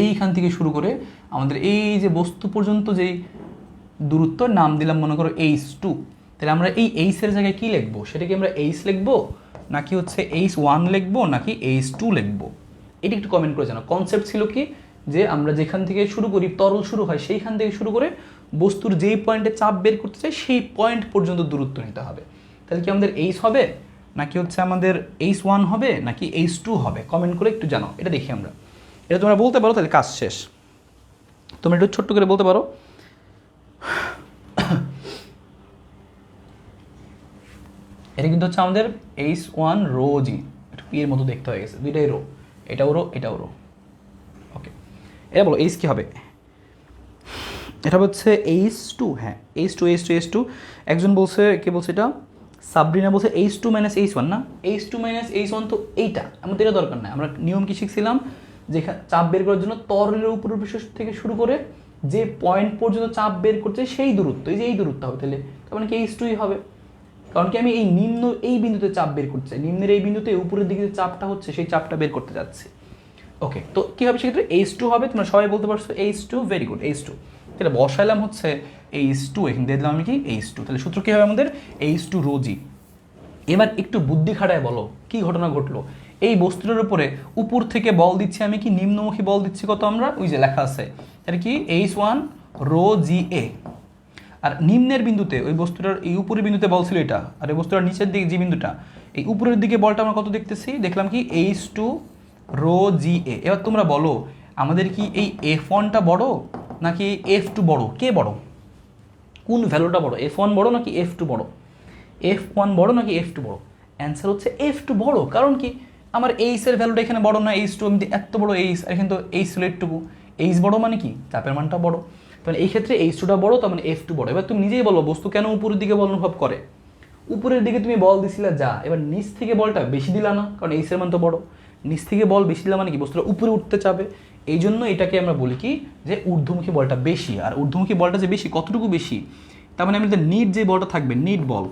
এইখান থেকে শুরু করে আমাদের এই যে বস্তু পর্যন্ত যেই দূরত্ব নাম দিলাম মনে করো H2, তাহলে আমরা এই এইচের জায়গায় কি লিখবো, সেটা কি আমরা এইচ লিখবো, নাকি হচ্ছে H1 লিখবো, নাকি H2 লিখবো, এটা একটু কমেন্ট করে জানাও। কনসেপ্ট ছিল কি, যে আমরা যেখান থেকে শুরু করি, তরল শুরু হয় সেইখান থেকে শুরু করে বস্তুর যেই পয়েন্টে চাপ বের করতে চাই সেই পয়েন্ট পর্যন্ত দূরত্ব নিতে হবে। তাহলে কি আমাদের এইচ হবে, নাকি হচ্ছে আমাদের H1 হবে, নাকি H2 হবে, কমেন্ট করে একটু জানাও, এটা দেখি আমরা। এটা তোমরা বলতে পারো তাহলে কাজ শেষ। তোমরা একটু ছোট্ট করে বলতে পারো, এটা কিন্তু হচ্ছে আমাদের H1 রো জি, একটু পি এর মতো দেখতে হয়ে গেছে, দুইটাই রো, এটাও রো এটাও রো। ওকে, এটা বলো এইচ কি হবে, এটা হচ্ছে H2, হ্যাঁ H2। একজন বলছে, কে বলছে এটা, সাবরিনা বলছে H2 মাইনাস H1 না, H2 মাইনাস H1 তো এইটা, আমাদের এটা দরকার নাই। আমরা নিয়ম কি শিখছিলাম, যেখানে চাপ বের করার জন্য তরলের উপরের পৃষ্ঠ থেকে শুরু করে যে পয়েন্ট পর্যন্ত চাপ বের করছে সেই দূরত্ব, এই যে এই দূরত্ব হবে, তাহলে তার মানে কি H2ই হবে, কারণ কি আমি এই নিম্ন এই বিন্দুতে চাপ বের করতে চাই, নিম্নের এই বিন্দুতে উপরের দিকে যে চাপটা হচ্ছে সেই চাপটা বের করতে যাচ্ছি। ওকে, তো কী হবে সেক্ষেত্রে H2 হবে, তোমরা সবাই বলতে পারছো H2, ভেরি গুড H2। তাহলে বসাইলাম হচ্ছে H2, এখানে দিয়ে দিলাম আমি কি H2, তাহলে সূত্র কী হবে আমাদের H2 রো জি। এবার একটু বুদ্ধি খাটায় বলো কি ঘটনা ঘটলো। এই বস্তুটার উপরে উপর থেকে বল দিচ্ছি আমি কি, নিম্নমুখী বল দিচ্ছি কত আমরা, ওই যে লেখা আছে এটা কি H1 রো জি এ। আর নিম্নের বিন্দুতে ওই বস্তুটার এই উপরের বিন্দুতে বল ছিল এটা, আর এই বস্তুটার নিচের দিকে যে বিন্দুটা, এই উপরের দিকে বলটা আমরা কত দেখতেছি, দেখলাম কি H2 রো জি এ। এবার তোমরা বলো আমাদের কি এই F1টা বড় নাকি F2 বড়, কে বড়, কোন ভ্যালুটা বড়, F1 বড় নাকি F2 বড়, F1 বড় নাকি F2 বড়? অ্যান্সার হচ্ছে F2 বড়। কারণ কি আমার এইচ এর ভ্যালুটা এখানে বড় না, H2 এমনি এত বড় এইচ, আর এখানে তো এইচ ছিল একটুকু, এইচ বড় মানে কি চাপের মানটা বড়, তাহলে এই ক্ষেত্রে H2টা বড়, তার মানে F2 বড়। এবার তুমি নিজেই বলো বস্তু কেন উপরের দিকে বল অনুভব করে, উপরের দিকে তুমি বল দিছিলা যা, এবার নিচ থেকে বলটা বেশি দিলা না, কারণ এইচ এর মান তো বড়, নিচ থেকে বল বেশি দিলা মানে কি বস্তুটা উপরে উঠতে চাবে, এই জন্য এটাকে আমরা বলি কি যে ঊর্ধ্বমুখী বলটা বেশি। আর ঊর্ধ্বমুখী বলটা যে বেশি, কতটুকু বেশি, তার মানে আমাদের নিট যে বলটা থাকবে, নিট বল,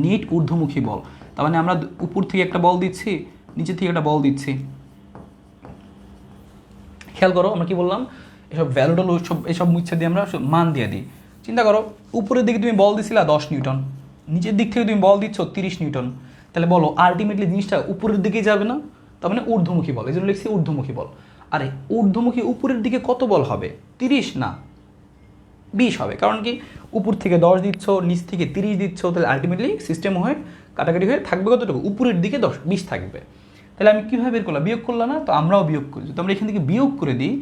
নিট ঊর্ধ্বমুখী বল, তার মানে আমরা উপর থেকে একটা বল দিচ্ছি, নিচে থেকে একটা বল দিচ্ছি। খেয়াল করো আমরা কি বললাম, এসব ভ্যালুডাল এসব মুচ্ছে দিয়ে আমরা মান দিয়ে দিই। চিন্তা করো উপরের দিকে তুমি বল দিছিলা 10 নিউটন, নিচের দিক থেকে তুমি বল দিচ্ছ 30 নিউটন, তাহলে বলো আলটিমেটলি জিনিসটা উপরের দিকেই যাবে না, তার মানে ঊর্ধ্বমুখী বল, এই জন্য লিখছি ঊর্ধ্বমুখী বল। আরে ঊর্ধ্বমুখী উপরের দিকে কত বল হবে, 30 না 20 হবে, কারণ কি উপর থেকে 10 দিচ্ছ, নিচ থেকে 30 দিচ্ছ, তাহলে আলটিমেটলি সিস্টেম হয়ে কাটাকাটি হয়ে থাকবে কতটুকু, উপরের দিকে 20 থাকবে। তাহলে আমি কীভাবে বের করলাম, বিয়োগ করলাম না, তো আমরাও বিয়োগ করি, তো আমরা এখান থেকে বিয়োগ করে দিই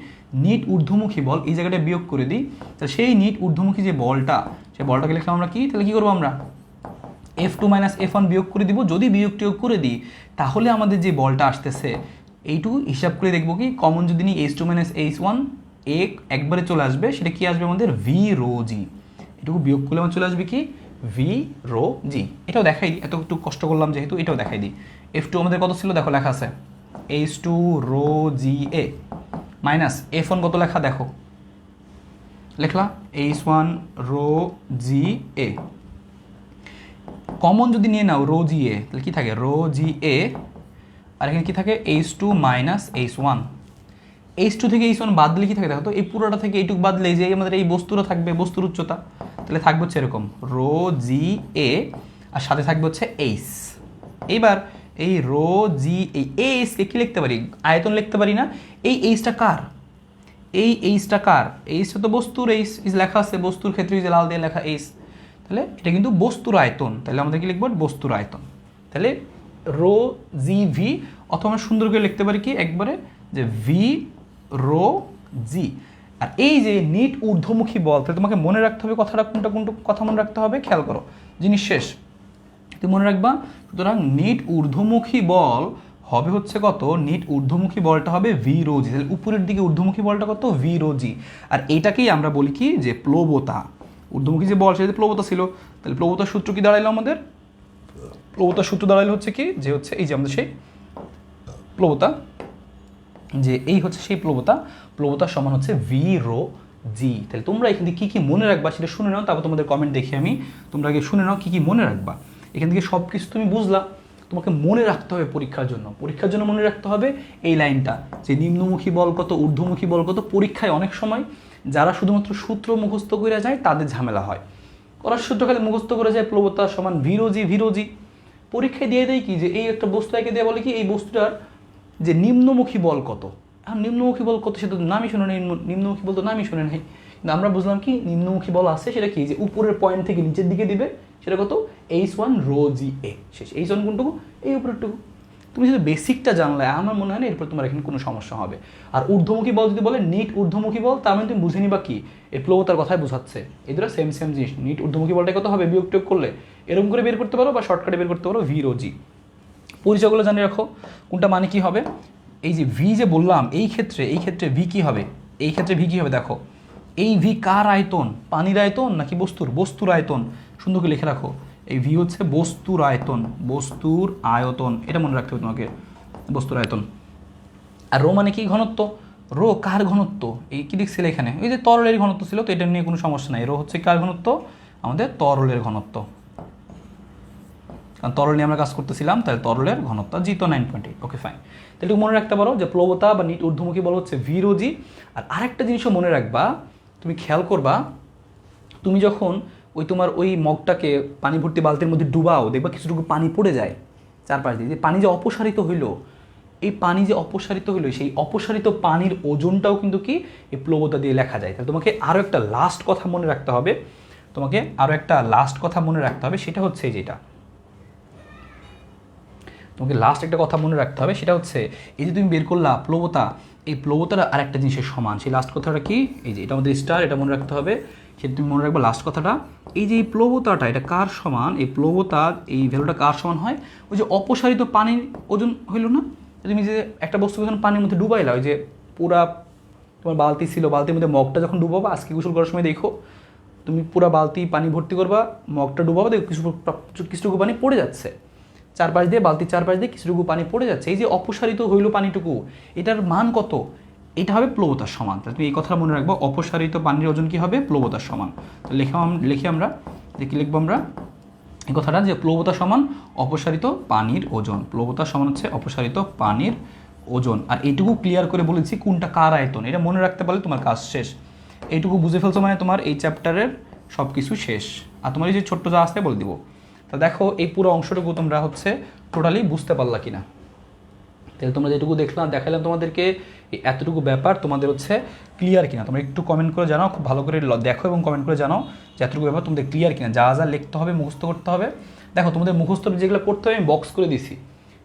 নিট ঊর্ধ্বমুখী বল, এই জায়গাটায় বিয়োগ করে দিই, তাহলে সেই নিট ঊর্ধ্বমুখী যে বলটা, সেই বলটাকে লিখলাম আমরা কি, তাহলে কী করবো আমরা F2 মাইনাস F1 বিয়োগ করে দিব। যদি বিয়োগ টিয়োগ করে দিই তাহলে আমাদের যে বলটা আসতেছে এইটুকু হিসাব করে দেখবো কি, কমন যদি নিই H2 মাইনাস H1 একবারে চলে আসবে, সেটা কি আসবে আমাদের ভি রো জি, এটুকু বিয়োগ করলে আমার চলে আসবে কি ভি রো জি। এটাও দেখাই দিই, এত একটু কষ্ট করলাম যেহেতু, এটাও দেখাই দিই। F2 আমাদের কত ছিল দেখো, লেখা আছে H2 রো জি এ মাইনাস F1 কত লেখা দেখো, লেখলা H1 রো জি এ। কমন যদি নিয়ে নাও রো জি এ, তাহলে কি থাকে রো জি এ, আর এখানে কি থাকে H2 মাইনাস H1। H2 থেকে H1 বাদ দিলে কি থাকে দেখো তো, এই পুরোটা থেকে এইটুকু বাদ দিলে যে আমাদের এই বস্তুটা থাকবে, বস্তুর উচ্চতা, তাহলে থাকবে হচ্ছে এরকম রো জি এ, আর সাথে থাকবে হচ্ছে এইচ। এইবার এই রো জি এই এইচকে কি লিখতে পারি, আয়তন লিখতে পারি না, এই এইচটা কার, এই এইচটা কার, এইচটা তো বস্তুর এইচ, লেখা আছে বস্তুর ক্ষেত্রে যে লাল দিয়ে লেখা এইচ, তাহলে এটা কিন্তু বস্তুর আয়তন, তাহলে আমাদের কি লিখবো বস্তুর আয়তন। তাহলে রো জি ভি, অথবা আমরা সুন্দর করে লিখতে পারি কি একবারে যে ভি রো জি। আর এই যে নিট ঊর্ধ্বমুখী বল, তাহলে তোমাকে মনে রাখতে হবে কথাটা কোনটা কোনটা কথা মনে রাখতে হবে, খেয়াল করো জিনিস শেষ, তুমি মনে রাখবা। সুতরাং নিট ঊর্ধ্বমুখী বল হবে হচ্ছে কত, নিট ঊর্ধ্বমুখী বলটা হবে ভি রো জি, তাহলে উপরের দিকে ঊর্ধ্বমুখী বলটা কত ভি রো জি। আর এইটাকেই আমরা বলি কি যে প্লবতা, ঊর্ধ্বমুখী যে বল সেটা প্লবতা ছিল, তাহলে প্লবতার সূত্র কি দাঁড়াইলো আমাদের, প্লবতার সূত্র দাঁড়াইলো হচ্ছে কি যে হচ্ছে এই যে আমাদের সেই প্লবতা, যে এই হচ্ছে সেই প্লবতা, প্লবতার সমান হচ্ছে ভি রো জি। তাহলে তোমরা এখান থেকে কী কী মনে রাখবা সেটা শুনে নাও, তারপর তোমাদের কমেন্ট দেখি আমি, তোমরা আগে শুনে নাও কী কী মনে রাখবা। এখান থেকে সব কিছু তুমি বুঝলা, তোমাকে মনে রাখতে হবে পরীক্ষার জন্য, পরীক্ষার জন্য মনে রাখতে হবে এই লাইনটা যে নিম্নমুখী বল কত, ঊর্ধ্বমুখী বল কত। পরীক্ষায় অনেক সময় যারা শুধুমাত্র সূত্র মুখস্থ করে যায় তাদের ঝামেলা হয়, ওরা সূত্র খালি মুখস্থ করে যায় প্লবতা সমান ভিরোজি ভিরোজি, পরীক্ষায় দিয়ে দেয় কি যে এই একটা বস্তু একে দিয়ে বলে কি এই বস্তুটার যে নিম্নমুখী বল কত, আর নিম্নমুখী বল কত সেটা তো নামই শুনে নেই, নিম্নমুখী বল তো নামই শুনে নেই, কিন্তু আমরা বুঝলাম কি নিম্নমুখী বল আছে সেটা কি যে উপরের পয়েন্ট থেকে নিচের দিকে দিবে, সেটা কত H1 রো জি এ, শেষ। H1 কোনটুকু, এই উপরেরটুকু। তুমি যদি বেসিকটা জানলে আমার মনে হয় না এরপর তোমার এখানে কোনো সমস্যা হবে। আর ঊর্ধ্বমুখী বল যদি বলে নিট ঊর্ধ্বমুখী বল, তার মানে তুমি বুঝে নিবা কি এই প্লবতার কথাই বোঝাচ্ছে, এই দুটো সেম সেম জিনিস। নিট ঊর্ধ্বমুখী বলটা কত হবে বিয়োগ টিয়োগ করলে এরকম করে বের করতে পারো, বা শর্টকাটে বের করতে পারো ভি রো জি। পরিচয়গুলো জানিয়ে রাখো কোনটা মানে কি হবে। এই যে ভি যে বললাম এই ক্ষেত্রে ভি কি হবে, এই ক্ষেত্রে ভি কি হবে দেখো, এই ভি কার আয়তন, পানির আয়তন নাকি বস্তুর, বস্তুর আয়তন, সুন্দর করে লিখে রাখো। এই ভি হচ্ছে বস্তুর আয়তন, বস্তুর আয়তন, এটা মনে রাখতে হবে তোমাকে, বস্তুর আয়তন। আর রো মানে কি ঘনত্ব, রো কার ঘনত্ব, এই কি লিখছিল এখানে ওই যে তরলের ঘনত্ব ছিল, তো এটা নিয়ে কোনো সমস্যা নাই। রো হচ্ছে কার ঘনত্ব, আমাদের তরলের ঘনত্ব। কারণ তরল নিয়ে আমরা কাজ করতেছিলাম, তাহলে তরলের ঘনত্ব জি তো 9.8। ওকে ফাইন, তাহলে একটু মনে রাখতে পারো যে প্লবতা বা নিট ঊর্ধ্বমুখী বল হচ্ছে ভি রো জি। আর আরেকটা জিনিসও মনে রাখবা, তুমি খেয়াল করবা তুমি যখন ওই তোমার ওই মগটাকে পানি ভর্তি বালতির মধ্যে ডুবাও, দেখবা কিছুটুকু পানি পড়ে যায় চারপাশ দিয়ে, যে পানি যে অপসারিত হইলো, এই পানি যে অপসারিত হইলো সেই অপসারিত পানির ওজনটাও কিন্তু কি এই প্লবতা দিয়ে লেখা যায়। তাহলে তোমাকে আরও একটা লাস্ট কথা মনে রাখতে হবে, সেটা হচ্ছে যেটা তোমাকে লাস্ট একটা কথা মনে রাখতে হবে, সেটা হচ্ছে এই যে তুমি বের করলা প্লবতা, এই প্লবতাটা আর একটা জিনিসের সমান। সেই লাস্ট কথাটা কি, এই যে এটা আমাদের স্টার, এটা মনে রাখতে হবে। সেটা তুমি মনে রাখবে লাস্ট কথাটা, এই যে এই প্লবতাটা এটা কার সমান, এই প্লবতার এই ভ্যালুটা কার সমান হয়, ওই যে অপসারিত পানির ওজন হইল না। তুমি যে একটা বস্তু যখন পানির মধ্যে ডুবাইলা, ওই যে পুরা তোমার বালতি ছিল, বালতির মধ্যে মগটা যখন ডুবাবা, আজকে গোসল করার সময় দেখো তুমি পুরা বালতি পানি ভর্তি করবা, মগটা ডুবাবা, দেখো কিছুটুকু পানি পড়ে যাচ্ছে চারপাশ দিয়ে, বালতির চারপাশ দিয়ে কিছুটুকু পানি পড়ে যাচ্ছে। এই যে অপসারিত হইল পানিটুকু, এটার মান কত, এটা হবে প্লবতার সমান। তাহলে তুমি এই কথা মনে রাখবো, অপসারিত পানির ওজন কি হবে, প্লবতার সমান। তো লিখি আমরা যে কি লিখবো আমরা এই কথাটা, যে প্লবতা সমান অপসারিত পানির ওজন, প্লবতা সমান হচ্ছে অপসারিত পানির ওজন। আর এইটুকু ক্লিয়ার করে বলেছি কোনটা কার আয়তন, এটা মনে রাখতে পারলে তোমার কাজ শেষ। এইটুকু বুঝে ফেলছো মানে তোমার এই চ্যাপ্টারের সব কিছু শেষ। আর তোমার এই যে ছোট্ট যা আসতে বলে দিব। তা দেখো এই পুরো অংশটুকু তোমরা হচ্ছে টোটালি বুঝতে পারলা কিনা। তাহলে তোমরা যেটুকু দেখালাম তোমাদেরকে, এতটুকু ব্যাপার তোমাদের হচ্ছে ক্লিয়ার কিনা, তোমরা একটু কমেন্ট করে জানাও, খুব ভালো করে দেখো এবং কমেন্ট করে জানাও যে এতটুকু ব্যাপার তোমাদের ক্লিয়ার কিনা। যা যা লিখতে হবে, মুখস্থ করতে হবে, দেখো তোমাদের মুখস্থ যেগুলো করতে হবে আমি বক্স করে দিছি,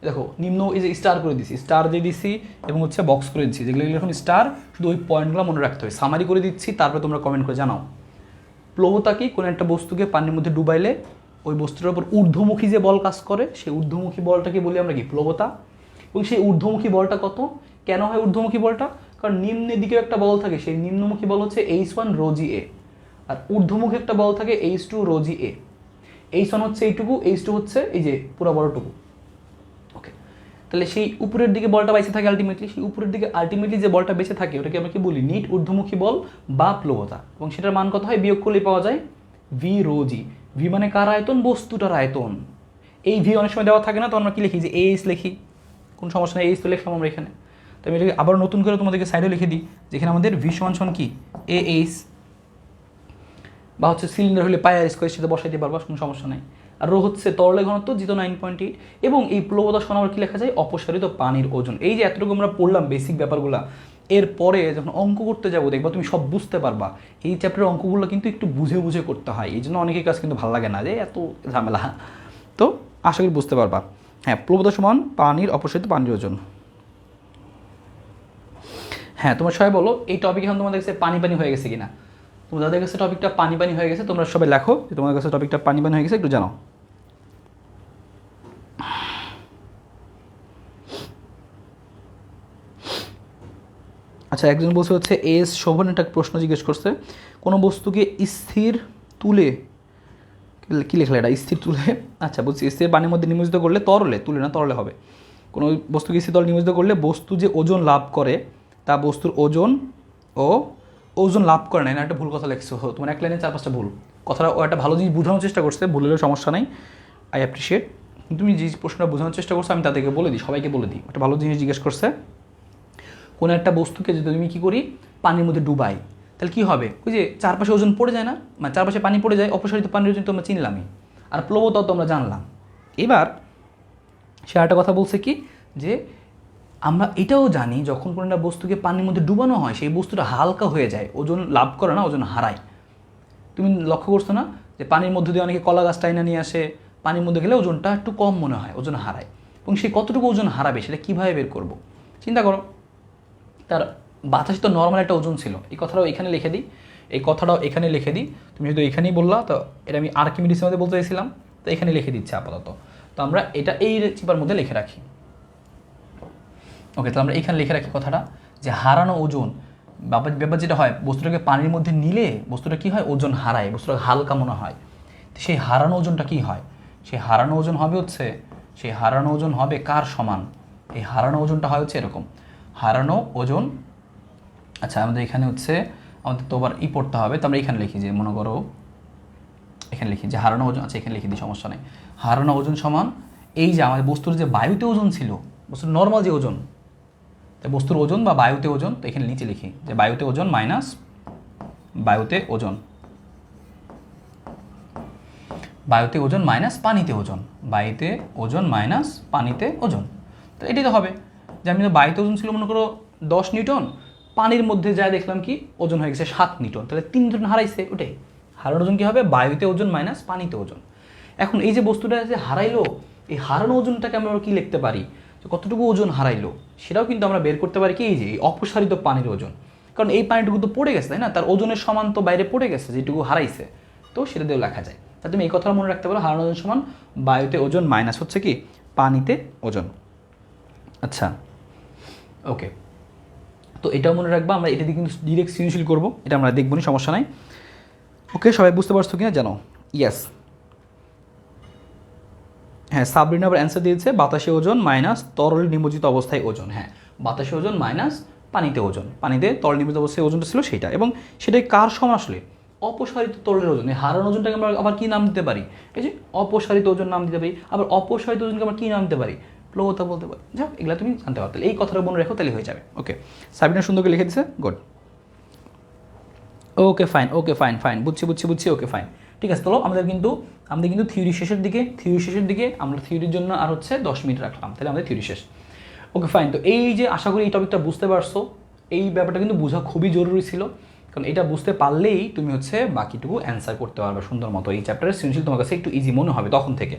দেখো নিম্ন এই যে স্টার করে দিছি, স্টার দিয়ে দিছি এবং হচ্ছে বক্স করে দিচ্ছি, যেগুলো এখন স্টার, শুধু ওই পয়েন্টগুলো মনে রাখতে হবে, সামারি করে দিচ্ছি, তারপরে তোমরা কমেন্ট করে জানাও। প্লবতা কি, কোনো একটা বস্তুকে পানির মধ্যে ডুবাইলে ওই বস্তুটার উপর ঊর্ধ্বমুখী যে বল কাজ করে, সেই ঊর্ধ্বমুখী বলটাকে বলি আমরা কি, প্লবতা। এবং সেই ঊর্ধ্বমুখী বলটা কত, কেন হয় ঊর্ধ্বমুখী বলটা, কারণ নিম্নের দিকেও একটা বল থাকে, সেই নিম্নমুখী বল হচ্ছে H1 রোজি এ, আর ঊর্ধ্বমুখী একটা বল থাকে H2 রোজি এ। H1 হচ্ছে এইটুকু, H2 হচ্ছে এই যে পুরো বড়টুকু। ওকে, তাহলে সেই উপরের দিকে বলটা বেঁচে থাকে আলটিমেটলি, সেই উপরের দিকে আলটিমেটলি যে বলটা বেঁচে থাকে ওটাকে আমরা কি বলি, নিট ঊর্ধ্বমুখী বল বা প্লবতা। এবং সেটার মান কত হয়, বিয়োগ করলেই পাওয়া যায় ভি রোজি। ভি মানে কার আয়তন, বস্তুটার আয়তন। এই ভি অনেক সময় দেওয়া থাকে না, তো আমরা কি লিখি, যে এইচ লিখি, কোনো সমস্যা নেই, এইচ তো লিখলাম আমরা এখানে। তো আমি এটাকে আবার নতুন করে তোমাদেরকে সাইডে লিখে দিই, যেখানে আমাদের ভি সমান কি এ এইচ, বা হচ্ছে সিলিন্ডার হলে পাই আর স্কোয়ার সাথে বসাইতে পারবা, কোনো সমস্যা নেই। আর রো হচ্ছে তরলের ঘনত্ব জিতো 9.8, এবং এই প্লবতা সমান আবার কি লেখা যায়, অপসারিত পানির ওজন। এই যে এতটুকু আমরা পড়লাম বেসিক ব্যাপারগুলো, এরপরে যখন অঙ্ক করতে যাবো দেখবা তুমি সব বুঝতে পারবা। এই চ্যাপ্টারের অঙ্কগুলো কিন্তু একটু বুঝে বুঝে করতে হয়, এই জন্য অনেকের কাছে কিন্তু ভালো লাগে না যে এত ঝামেলা। তো আশা করি বুঝতে পারবা। হ্যাঁ, প্লবতা সমান পানির অপসারিত পানির ওজন। হ্যাঁ, তোমরা সবাই বলো এই টপিক এখন তোমাদের কাছে পানি পানি হয়ে গেছে কিনা, তোমাদের কাছে টপিকটা পানি পানি হয়ে গেছে, তোমরা সবাই লেখো যে তোমাদের কাছে টপিকটা পানি পানি হয়ে গেছে, একটু জানাও। আচ্ছা, একজন বলছে হচ্ছে এস শোভন একটা প্রশ্ন জিজ্ঞেস করছে, কোনো বস্তুকে স্থির তুলে, কি লেখলা এটা, স্থির তুলে, আচ্ছা বলছি স্থির পানির মধ্যে নিমজ্জিত করলে, তরলে, তুলে না তরলে হবে, কোনো বস্তুকে স্থির তরলে নিমজ্জিত করলে বস্তু যে ওজন লাভ করে তা বস্তুর ওজন ও ওজন লাভ করে না, একটা ভুল কথা লেখছো, তোমার এক লাইনে 4-5টা ভুল। কথাটা ও একটা ভালো জিনিস বোঝানোর চেষ্টা করছে, ভুলেরও সমস্যা নেই, আই অ্যাপ্রিসিয়েট। তুমি যে প্রশ্নটা বোঝানোর চেষ্টা করছো আমি তাদেরকে বলে দিই, সবাইকে বলে দিই, একটা ভালো জিনিস জিজ্ঞেস করছে, কোনো একটা বস্তুকে যদি তুমি কী করি পানির মধ্যে ডুবাই, তাহলে কী হবে, ওই যে চারপাশে ওজন পড়ে যায় না, মানে চারপাশে পানি পড়ে যায়, অপসারিত পানির ওজন তো আমরা চিনলামই, আর প্লবতাও তো আমরা জানলাম। এবার সে একটা কথা বলছে কি, যে আমরা এটাও জানি যখন কোনো একটা বস্তুকে পানির মধ্যে ডুবানো হয় সেই বস্তুটা হালকা হয়ে যায়, ওজন লাভ করে না, ওজন হারায়। তুমি লক্ষ্য করছো না যে পানির মধ্যে দিয়ে অনেকে কলা গাছ টাইনা নিয়ে আসে, পানির মধ্যে গেলে ওজনটা একটু কম মনে হয়, ওজন হারায়। এবং সে কতটুকু ওজন হারাবে সেটা কীভাবে বের করবো, চিন্তা করো। তার বাতাসে তো নর্মাল একটা ওজন ছিল, এই কথাটাও এখানে লিখে দিই, এই কথাটাও এখানে লিখে দিই, তুমি যেহেতু এখানেই বললা তো এটা আমি আর্কিমিডিসের মধ্যে বলতে চাইছিলাম, তো এখানে লিখে দিচ্ছি আপাতত। তো আমরা এটা এই চিপার মধ্যে লিখে রাখি। ওকে, তো আমরা এখানে লিখে রাখি কথাটা, যে হারানো ওজন, ব্যাপার যেটা হয় বস্তুটাকে পানির মধ্যে নিলে বস্তুটা কী হয়, ওজন হারায়, বস্তুটা হালকা মনে হয়। তো সেই হারানো ওজনটা কী হয়, সেই হারানো ওজন হবে হচ্ছে, সেই হারানো ওজন হবে কার সমান, এই হারানো ওজনটা হয় হচ্ছে এরকম, হারানো ওজন। আচ্ছা, আমাদের এখানে হচ্ছে আমাদের তো আবার পড়তে হবে, তো আমরা এখানে লিখি যে মনে করো এখানে লিখি যে হারানো ওজন, আচ্ছা এখানে লিখে দিই, সমস্যা নেই। হারানো ওজন সমান এই যে আমাদের বস্তুর যে বায়ুতে ওজন ছিল, বস্তুর নর্মাল যে ওজন, তাই বস্তুর ওজন বা বায়ুতে ওজন, তো এখানে নিচে লিখি যে বায়ুতে ওজন মাইনাস বায়ুতে ওজন, বায়ুতে ওজন মাইনাস পানিতে ওজন, বায়ুতে ওজন মাইনাস পানিতে ওজন। তো এটাই তো হবে যে আমি তো বায়ুতে ওজন ছিল মনে করো 10 নিউটন, পানির মধ্যে যা দেখলাম কি ওজন হয়ে গেছে 7 নিউটন, তাহলে 3 নিউটন হারাইছে। ওটাই হারানোর ওজন কী হবে, বায়ুতে ওজন মাইনাস পানিতে ওজন। এখন এই যে বস্তুটা যে হারাইলো, এই হারানো ওজনটাকে আমরা কী লিখতে পারি, যে কতটুকু ওজন হারাইলো সেটাও কিন্তু আমরা বের করতে পারি কি, এই যে এই অপসারিত পানির ওজন। কারণ এই পানিটুকু তো পড়ে গেছে, তাই না, তার ওজনের সমান তো বাইরে পড়ে গেছে যেটুকু হারাইছে, তো সেটা দিয়েও লেখা যায়। তা তুমি এই কথাটা মনে রাখতে পারো, হারানো ওজন সমান বায়ুতে ওজন মাইনাস হচ্ছে কি পানিতে ওজন। আচ্ছা ওকে, তো এটাও মনে রাখবা, আমরা এটা দিয়ে কিন্তু ডিরেক্ট সৃজনশীল করবো, এটা আমরা দেখবো না, সমস্যা নাই। ওকে, সবাই বুঝতে পারছো কিনা জানো? ইয়েস, হ্যাঁ সাবরিনা আবার অ্যান্সার দিয়েছে বাতাসে ওজন মাইনাস তরল নিমজ্জিত অবস্থায় ওজন। হ্যাঁ, বাতাসে ওজন মাইনাস পানিতে ওজন, পানিতে তরল নিমজ্জিত অবস্থায় ওজনটা ছিল সেইটা, এবং সেটাই কার সমান আসলে, অপসারিত তরলের ওজন। এই হারানো ওজনটাকে আমরা আবার কী নাম দিতে পারি, এই যে অপসারিত ওজন নাম দিতে পারি। আবার অপসারিত ওজনকে আমরা কী নাম দিতে পারি, প্লবতা বলতে পারি। যাক, এগুলো তুমি জানতে পারো, তাহলে এই কথাটা মনে রেখো, তাহলে হয়ে যাবে। ওকে, সাবরিনা সুন্দর করে লিখে দিচ্ছে, good. Okay fine, okay fine fine, বুঝছি, ওকে ফাইন, ঠিক আছে। চলো আমাদের কিন্তু থিওরি শেষের দিকে আমরা থিওরির জন্য আর হচ্ছে 10 মিনিট রাখলাম, তাহলে আমাদের থিওরি শেষ। ওকে ফাইন, তো এই যে আশা করি এই টপিকটা বুঝতে পারছো, এই ব্যাপারটা কিন্তু বোঝা খুবই জরুরি ছিল, কারণ এটা বুঝতে পারলেই তুমি হচ্ছে বাকিটুকু অ্যান্সার করতে পারবে সুন্দর মতো। এই চ্যাপ্টারের সৃজনশীল তোমার কাছে একটু ইজি মনে হবে তখন থেকে।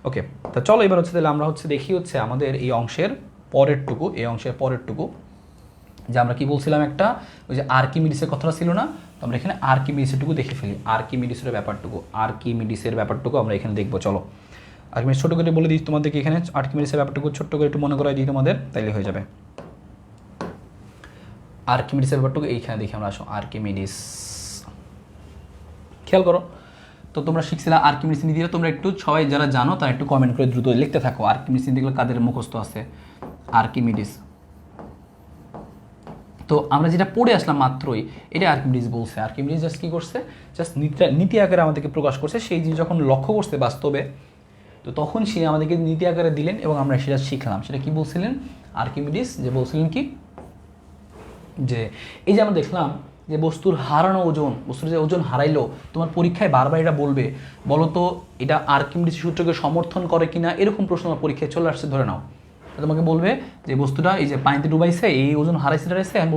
ওকে, তা চলো এবার হচ্ছে তাহলে আমরা হচ্ছে দেখি হচ্ছে আমাদের এই অংশের পরেরটুকু, যে আমরা কি বলছিলাম, একটা ওই যে আর্কিমিডিসের কথাটা ছিল না, তো আমরা এখানে আর্কিমিডিসেরটুকু দেখে ফেলি। আর্কিমিডিসের ব্যাপারটুকু আমরা এখানে দেখবো। চলো আর্কিমিডিস ছোটো করে বলে দিই তোমাদেরকে, এখানে আর্কিমিডিসের ব্যাপারটুকু ছোট্ট করে একটু মনে করাই দিই তোমাদের, তাইলে হয়ে যাবে। আর্কিমিডিসের ব্যাপারটুকু এইখানে দেখি আমরা, আসো আর্কিমিডিস, খেয়াল করো। তো তোমরা শিখছিলে আর্কিমিডিস নীতিটা, তোমরা একটু সবাই যারা জানো তারা একটু কমেন্ট করে দ্রুত লিখতে থাকো। আর্কিমিডিস নীতিগুলো কাদের মুখস্থ আছে, আর্কিমিডিস। তো আমরা যেটা পড়ে আসলাম মাত্রই, এটা আর্কিমিডিস বলছে। আর্কিমিডিস জাস্ট কী করছে, জাস্ট নীতি আকারে আমাদেরকে প্রকাশ করছে। সেই জিনিস যখন লক্ষ্য করছে বাস্তবে, তো তখন সে আমাদেরকে নীতি আকারে দিলেন এবং আমরা সেটা শিখলাম। সেটা কি বলছিলেন আর্কিমিডিস, যে বলছিলেন কি, যে এই যে আমরা দেখলাম যে বস্তুর হারানো ওজন, বস্তুর যে ওজন হারাইলো, তোমার পরীক্ষায় বারবার এটা বলবে, বলো তো এটা আর্কিমিডিস সূত্রকে সমর্থন করে কিনা, এরকম প্রশ্ন আমার পরীক্ষায় চলে আসছে ধরে নাও। তোমাকে বলবে যে বস্তুটা এই যে পানিতে ডুবাইছে, এই ওজন হারাইছে